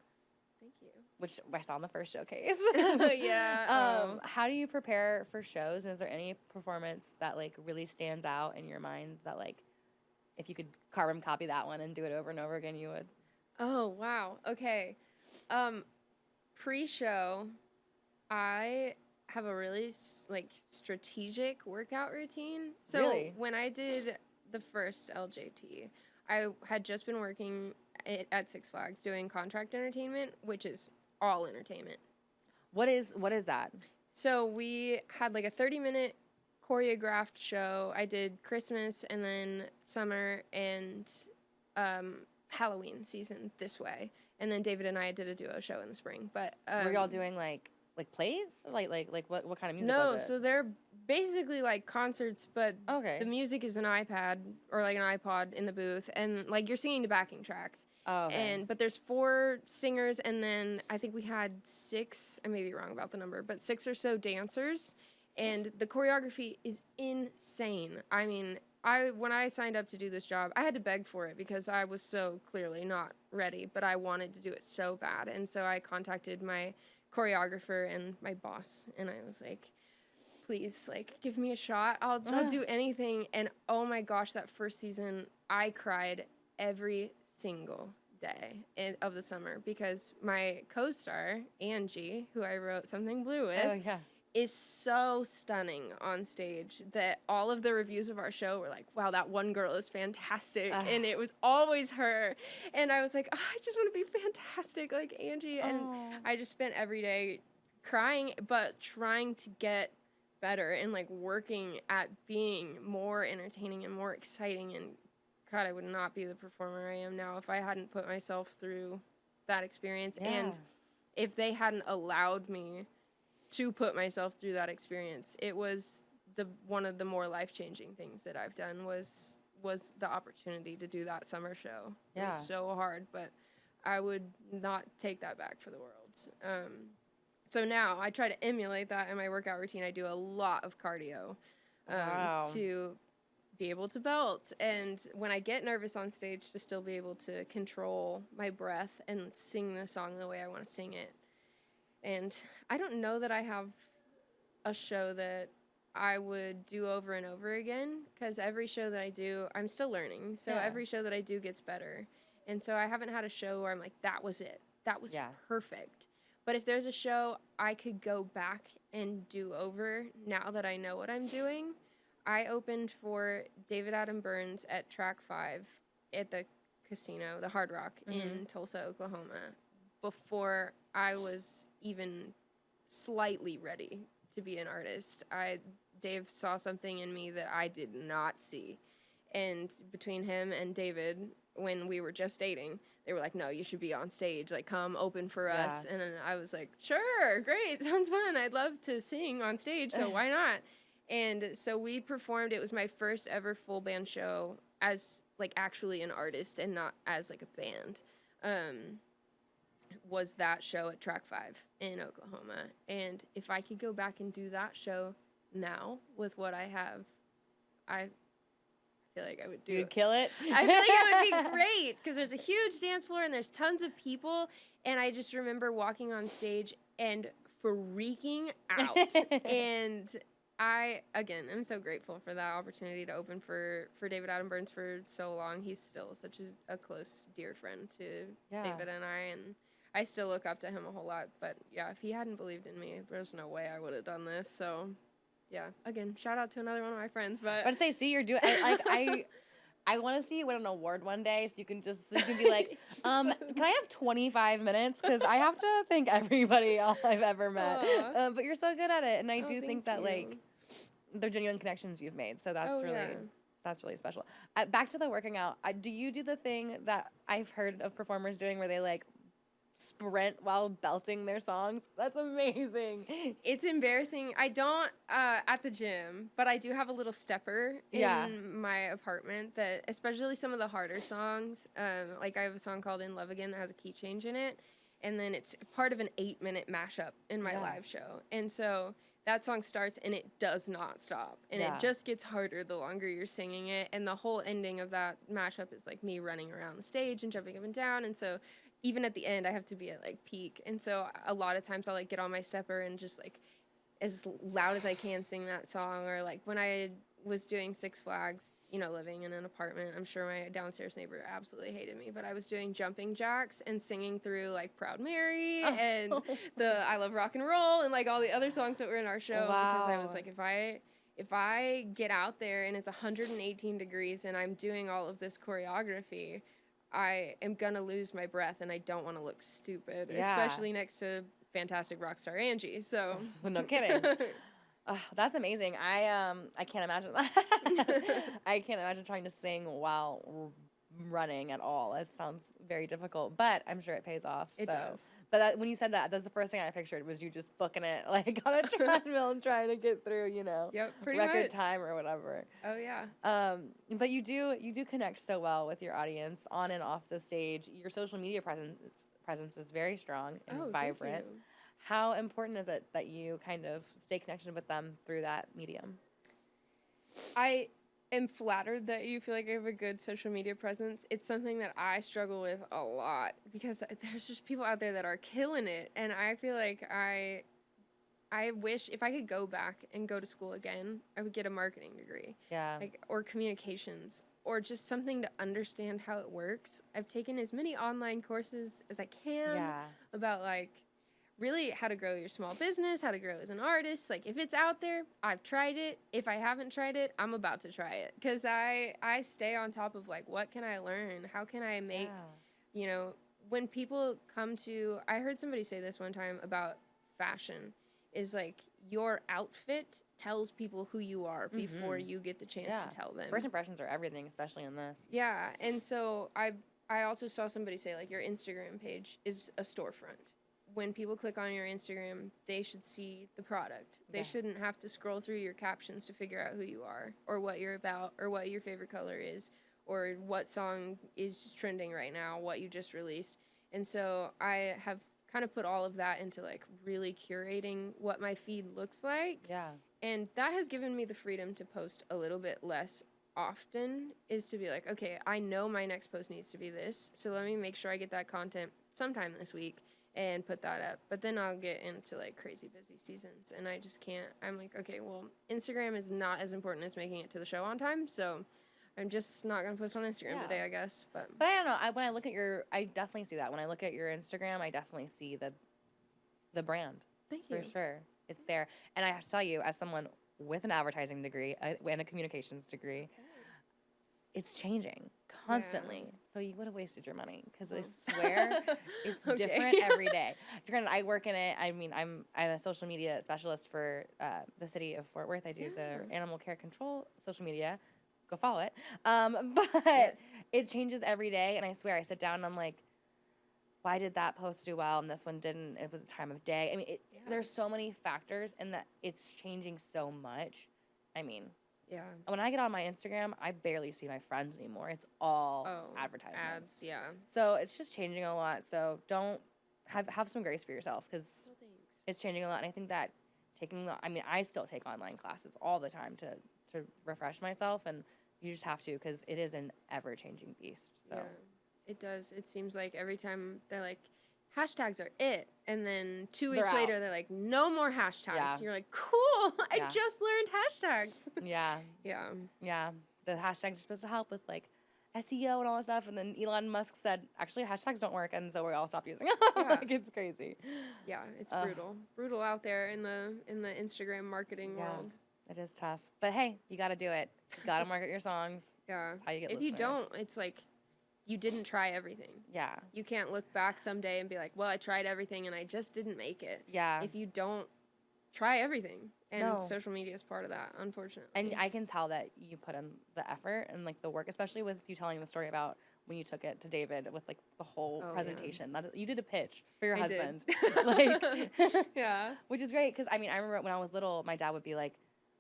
Thank you.
which I saw in the first showcase.
Yeah.
How do you prepare for shows? And is there any performance that like really stands out in your mind that like, if you could carbon copy that one and do it over and over again, you would?
Oh, wow. Okay. Pre-show, I have a really strategic workout routine. So
Really?
when I did the first LJT, I had just been working at Six Flags doing contract entertainment, which is all entertainment.
What is that?
So we had like a 30-minute choreographed show. I did Christmas and then summer and Halloween season this way. And then David and I did a duo show in the spring. But
Were y'all doing like plays? Like what kind of music
no,
was it?
so they're basically like concerts, but
Okay.
the music is an iPad or like an iPod in the booth, and like you're singing to backing tracks.
Oh, okay.
But there's 4 singers, and then I think we had 6. I may be wrong about the number, but 6 or so dancers, and the choreography is insane. I mean, when I signed up to do this job, I had to beg for it because I was so clearly not ready, but I wanted to do it so bad, and so I contacted my choreographer and my boss, and I was like, please, like, give me a shot. I'll do anything. And oh my gosh, that first season, I cried every single day of the summer because my co-star, Angie, who I wrote Something Blue with, is so stunning on stage that all of the reviews of our show were like, wow, that one girl is fantastic. And it was always her. And I was like, oh, I just want to be fantastic like Angie. And I just spent every day crying, but trying to get better and like working at being more entertaining and more exciting. And God, I would not be the performer I am now if I hadn't put myself through that experience. And if they hadn't allowed me to put myself through that experience, it was one of the more life-changing things that I've done was the opportunity to do that summer show. It was so hard, but I would not take that back for the world. So now I try to emulate that in my workout routine. I do a lot of cardio to be able to belt. And when I get nervous on stage, to still be able to control my breath and sing the song the way I want to sing it. And I don't know that I have a show that I would do over and over again, because every show that I do, I'm still learning. So every show that I do gets better. And so I haven't had a show where I'm like, that was it. That was perfect. But if there's a show I could go back and do over now that I know what I'm doing, I opened for David Adam Burns at Track 5 at the casino, the Hard Rock in Tulsa, Oklahoma, before I was even slightly ready to be an artist. Dave saw something in me that I did not see. And between him and David, when we were just dating, they were like, no, you should be on stage. Like, come open for us. And then I was like, sure, great, sounds fun. I'd love to sing on stage, so why not? And so we performed. It was my first ever full band show as, like, actually an artist and not as, like, a band. Was that show at Track 5 in Oklahoma. And if I could go back and do that show now with what I have, I feel like I would do it.
You'd kill it?
I feel like it would be great because there's a huge dance floor and there's tons of people. And I just remember walking on stage and freaking out. And I'm so grateful for that opportunity to open for David Adam Burns for so long. He's still such a close, dear friend to David and I. And I still look up to him a whole lot. But yeah, if he hadn't believed in me, there's no way I would have done this. So yeah, again, shout out to another one of my friends. But
say, see, you're doing I want to see you win an award one day, so you can be like, can I have 25 minutes? Because I have to thank everybody else I've ever met. But you're so good at it, and I do think that like they're genuine connections you've made. So that's really special. Back to the working out. Do you do the thing that I've heard of performers doing, where they like sprint while belting their songs? That's amazing.
It's embarrassing. I don't at the gym, but I do have a little stepper in my apartment that, especially some of the harder songs, like I have a song called In Love Again that has a key change in it, and then it's part of an 8-minute mashup in my live show. And so that song starts and it does not stop. And it just gets harder the longer you're singing it. And the whole ending of that mashup is like me running around the stage and jumping up and down. And so even at the end, I have to be at like peak. And so a lot of times I'll like get on my stepper and just like as loud as I can sing that song. Or like when I was doing Six Flags, you know, living in an apartment, I'm sure my downstairs neighbor absolutely hated me, but I was doing jumping jacks and singing through like Proud Mary and the I Love Rock and Roll and like all the other songs that were in our show. Because I was like, if I get out there and it's 118 degrees and I'm doing all of this choreography, I am gonna lose my breath and I don't want to look stupid, especially next to fantastic rock star Angie. So
no kidding. That's amazing. I can't imagine that. I can't imagine trying to sing while running at all. It sounds very difficult, but I'm sure it pays off.
It does.
But when you said that, that's the first thing I pictured was you just booking it like on a treadmill and trying to get through, you know,
pretty
record
much.
time or whatever.
Oh yeah.
But you do connect so well with your audience on and off the stage. Your social media presence is very strong and vibrant.
Thank you.
How important is it that you kind of stay connected with them through that medium?
I am flattered that you feel like I have a good social media presence. It's something that I struggle with a lot because there's just people out there that are killing it. And I feel like I wish if I could go back and go to school again, I would get a marketing degree.
Yeah.
Or communications or just something to understand how it works. I've taken as many online courses as I can about like really how to grow your small business, how to grow as an artist. Like if it's out there, I've tried it. If I haven't tried it, I'm about to try it. Because I stay on top of like, what can I learn? How can I make, you know, when people come to, I heard somebody say this one time about fashion, is like your outfit tells people who you are before you get the chance to tell them.
First impressions are everything, especially in this.
Yeah, and so I also saw somebody say like your Instagram page is a storefront. When people click on your Instagram, they should see the product. They shouldn't have to scroll through your captions to figure out who you are or what you're about or what your favorite color is or what song is trending right now, what you just released. And so I have kind of put all of that into like really curating what my feed looks like.
Yeah.
And that has given me the freedom to post a little bit less often, is to be like, okay, I know my next post needs to be this, so let me make sure I get that content sometime this week and put that up. But then I'll get into like crazy busy seasons and I just can't. I'm like, okay, well, Instagram is not as important as making it to the show on time, so I'm just not gonna post on Instagram today, I guess. But
I don't know. When I look at I definitely see that. When I look at your Instagram, I definitely see the brand.
Thank you.
For sure, it's there. And I have to tell you, as someone with an advertising degree and a communications degree, it's changing constantly. So you would have wasted your money because I swear it's different every day. Granted, I work in it. I mean, I'm a social media specialist for the city of Fort Worth. I do the animal care control social media. Go follow it. But it changes every day, and I swear I sit down and I'm like, why did that post do well and this one didn't? It was a time of day. I mean, there's so many factors, and that it's changing so much. I mean, when I get on my Instagram, I barely see my friends anymore. It's all advertisements.
Ads,
So it's just changing a lot. So don't have some grace for yourself because it's changing a lot. And I think that I still take online classes all the time to refresh myself, and you just have to because it is an ever-changing beast. So
it does. It seems like every time they're like, hashtags are it, and then 2 weeks later they're like, no more hashtags.
Yeah.
You're like, cool, I just learned hashtags.
Yeah.
Yeah.
The hashtags are supposed to help with like SEO and all that stuff. And then Elon Musk said, actually, hashtags don't work. And so we all stopped using them. Like, it's crazy.
Yeah, it's brutal out there in the Instagram marketing world.
It is tough. But hey, you got to do it. You got to market your songs.
Yeah.
That's how you get
if
listeners.
you don't, it's like you didn't try everything.
Yeah.
You can't look back someday and be like, well, I tried everything and I just didn't make it.
Yeah.
If you don't try everything. And social media is part of that, unfortunately.
And I can tell that you put in the effort and, like, the work, especially with you telling the story about when you took it to David with, like, the whole presentation. Yeah. You did a pitch for your husband. Like,
yeah.
Which is great because, I mean, I remember when I was little, my dad would be like,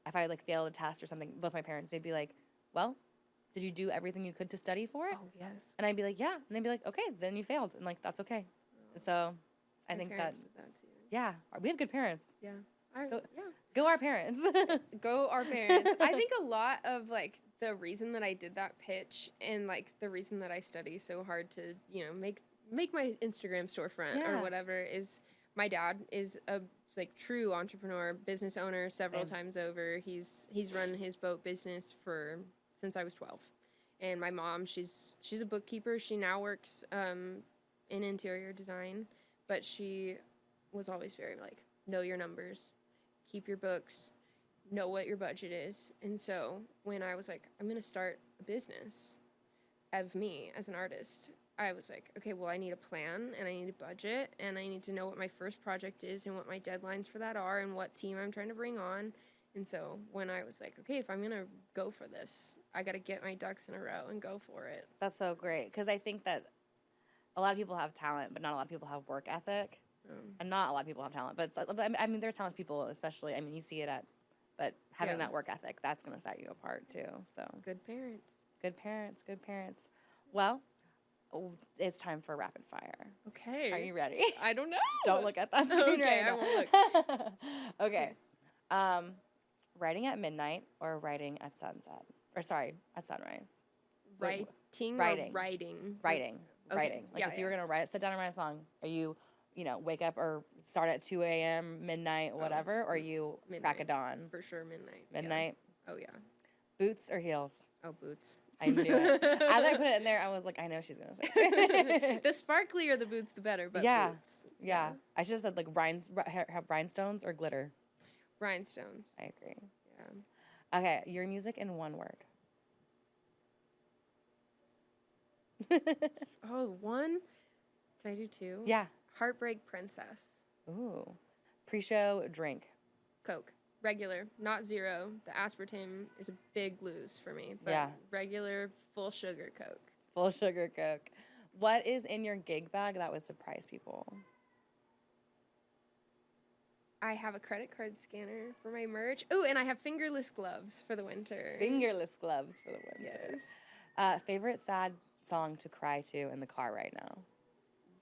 if I, like, failed a test or something, both my parents, they'd be like, well, did you do everything you could to study for it?
Oh, yes.
And I'd be like, yeah. And they'd be like, okay, then you failed. And, like, that's okay. So I think that,
did that too.
Yeah, we have good parents.
Yeah.
Go our parents.
Go our parents. I think a lot of, like, the reason that I did that pitch and, like, the reason that I study so hard to, you know, make my Instagram storefront or whatever is my dad is a, like, true entrepreneur, business owner several times over. He's run his boat business since I was 12. And my mom, she's a bookkeeper. She now works in interior design, but she was always very, like, know your numbers. Keep your books, know what your budget is. And so when I was like, I'm going to start a business of me as an artist, I was like, okay, well, I need a plan and I need a budget and I need to know what my first project is and what my deadlines for that are and what team I'm trying to bring on. And so when I was like, okay, if I'm going to go for this, I got to get my ducks in a row and go for it.
That's so great because I think that a lot of people have talent, but not a lot of people have work ethic. And not a lot of people have talent, but I mean, there's talented people, especially. I mean, you see it but having that work ethic, that's going to set you apart too. So
good parents.
Well, it's time for rapid fire.
Okay.
Are you ready?
I don't know.
Don't look at that screen right now.
I won't look.
Okay. Writing at midnight or writing at sunset? Or sorry, at sunrise.
Writing.
Writing.
Okay.
Like if you were gonna sit down and write a song, are you wake up or start at 2 a.m., midnight, whatever, or you crack a dawn?
For sure, midnight.
Midnight?
Yeah. Oh, yeah.
Boots or heels?
Oh, boots.
I knew it. As I put it in there, I was like, I know she's going to say it.
The sparklier the boots, the better, but boots.
Yeah. I should have said, like, rhinestones or glitter.
Rhinestones.
I agree.
Yeah.
Okay, your music in one word.
Oh, one? Can I do two?
Yeah.
Heartbreak Princess.
Ooh. Pre-show drink.
Coke. Regular, not zero. The aspartame is a big lose for me. But regular, full sugar Coke.
Full sugar Coke. What is in your gig bag that would surprise people?
I have a credit card scanner for my merch. Oh, and I have fingerless gloves for the winter.
Fingerless gloves for the winter.
Yes.
Favorite sad song to cry to in the car right now?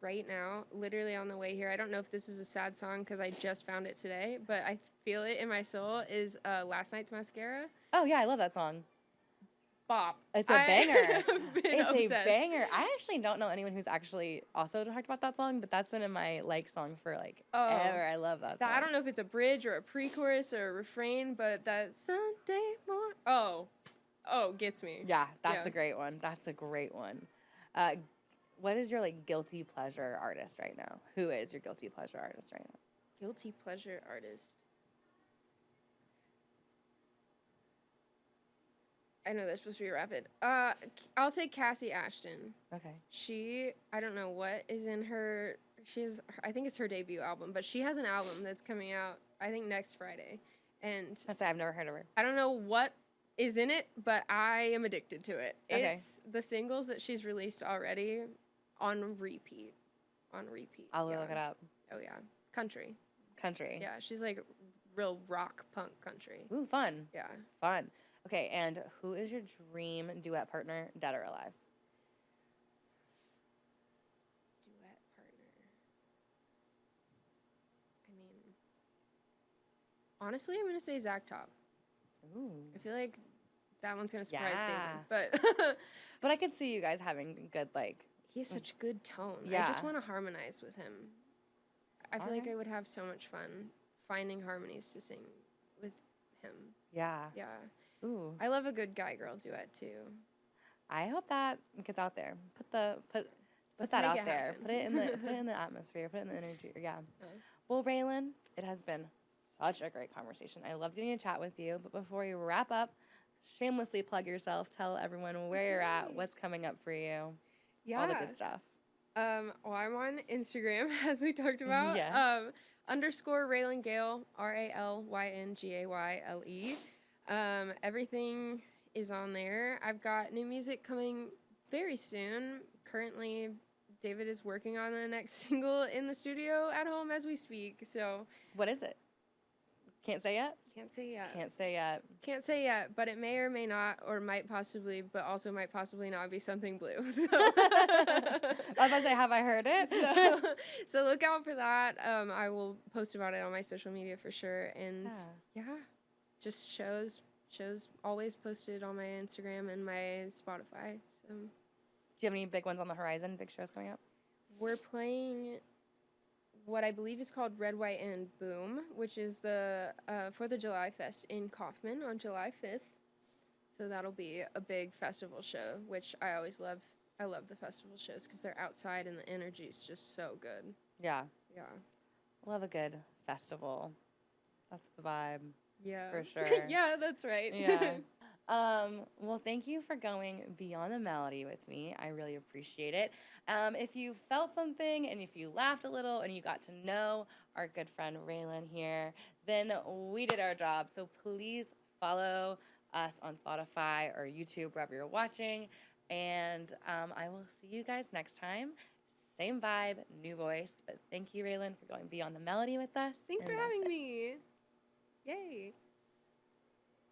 Right now, literally on the way here, I don't know if this is a sad song because I just found it today, but I feel it in my soul, is Last Night's Mascara.
Oh, yeah, I love that song.
Bop.
It's a banger.
It's obsessed.
A banger. I actually don't know anyone who's actually also talked about that song, but that's been in my song for ever. I love that song.
I don't know if it's a bridge or a pre-chorus or a refrain, but that Sunday morning. Oh, gets me.
Yeah, that's a great one. What is your guilty pleasure artist right now? Who is your guilty pleasure artist right now?
Guilty pleasure artist. I know they're supposed to be rapid. I'll say Cassie Ashton.
Okay.
I don't know what is in her. I think it's her debut album, but she has an album that's coming out, I think, next Friday. And
I've never heard of her.
I don't know what is in it, but I am addicted to it.
Okay.
It's the singles that she's released already on repeat.
I'll look it up.
Oh, yeah. Country. Yeah, she's real rock punk country.
Ooh, fun.
Yeah.
Fun. Okay, and who is your dream duet partner, dead or alive?
Duet partner. I mean, honestly, I'm going to say Zach Top.
Ooh.
I feel like that one's going to surprise David.
But I could see you guys having good,
he has such good tone.
Yeah.
I just want to harmonize with him. I feel like I would have so much fun finding harmonies to sing with him.
Yeah.
Yeah.
Ooh.
I love a good guy-girl duet, too.
I hope that gets out there. Put
Let's
that
make
out
it
there.
happen.
Put it in the atmosphere. Put it in the energy. Yeah.
Uh.
Well, Raylan, it has been such a great conversation. I love getting to chat with you. But before we wrap up, shamelessly plug yourself. Tell everyone where you're at, what's coming up for you, all the good stuff.
Well, I'm on Instagram, as we talked about.
Yes.
Underscore Ralyn Gayle, RALYNGAYLE. Everything is on there. I've got new music coming very soon. Currently, David is working on the next single in the studio at home as we speak. So,
What is it? Can't say yet?
can't say yet.
Can't say yet.
Can't say yet, but it may or may not, or might possibly, but also might possibly not be something blue. So.
I was about to say, have I heard it?
So look out for that. I will post about it on my social media for sure. And yeah, just shows always posted on my Instagram and my Spotify. So
Do you have any big ones on the horizon? Big shows coming up?
we're playing what I believe is called Red, White, and Boom, which is the 4th of July Fest in Kaufman on July 5th. So that'll be a big festival show, which I always love. I love the festival shows because they're outside and the energy is just so good.
Yeah.
Yeah.
Love a good festival. That's the vibe.
Yeah.
For sure.
Yeah, that's right.
Yeah. Well, thank you for going beyond the melody with me. I really appreciate it. If you felt something and if you laughed a little and you got to know our good friend Raylan here, then we did our job. So please follow us on Spotify or YouTube, wherever you're watching. And I will see you guys next time. Same vibe, new voice. But thank you, Raylan, for going beyond the melody with us.
Thanks for having me. Yay.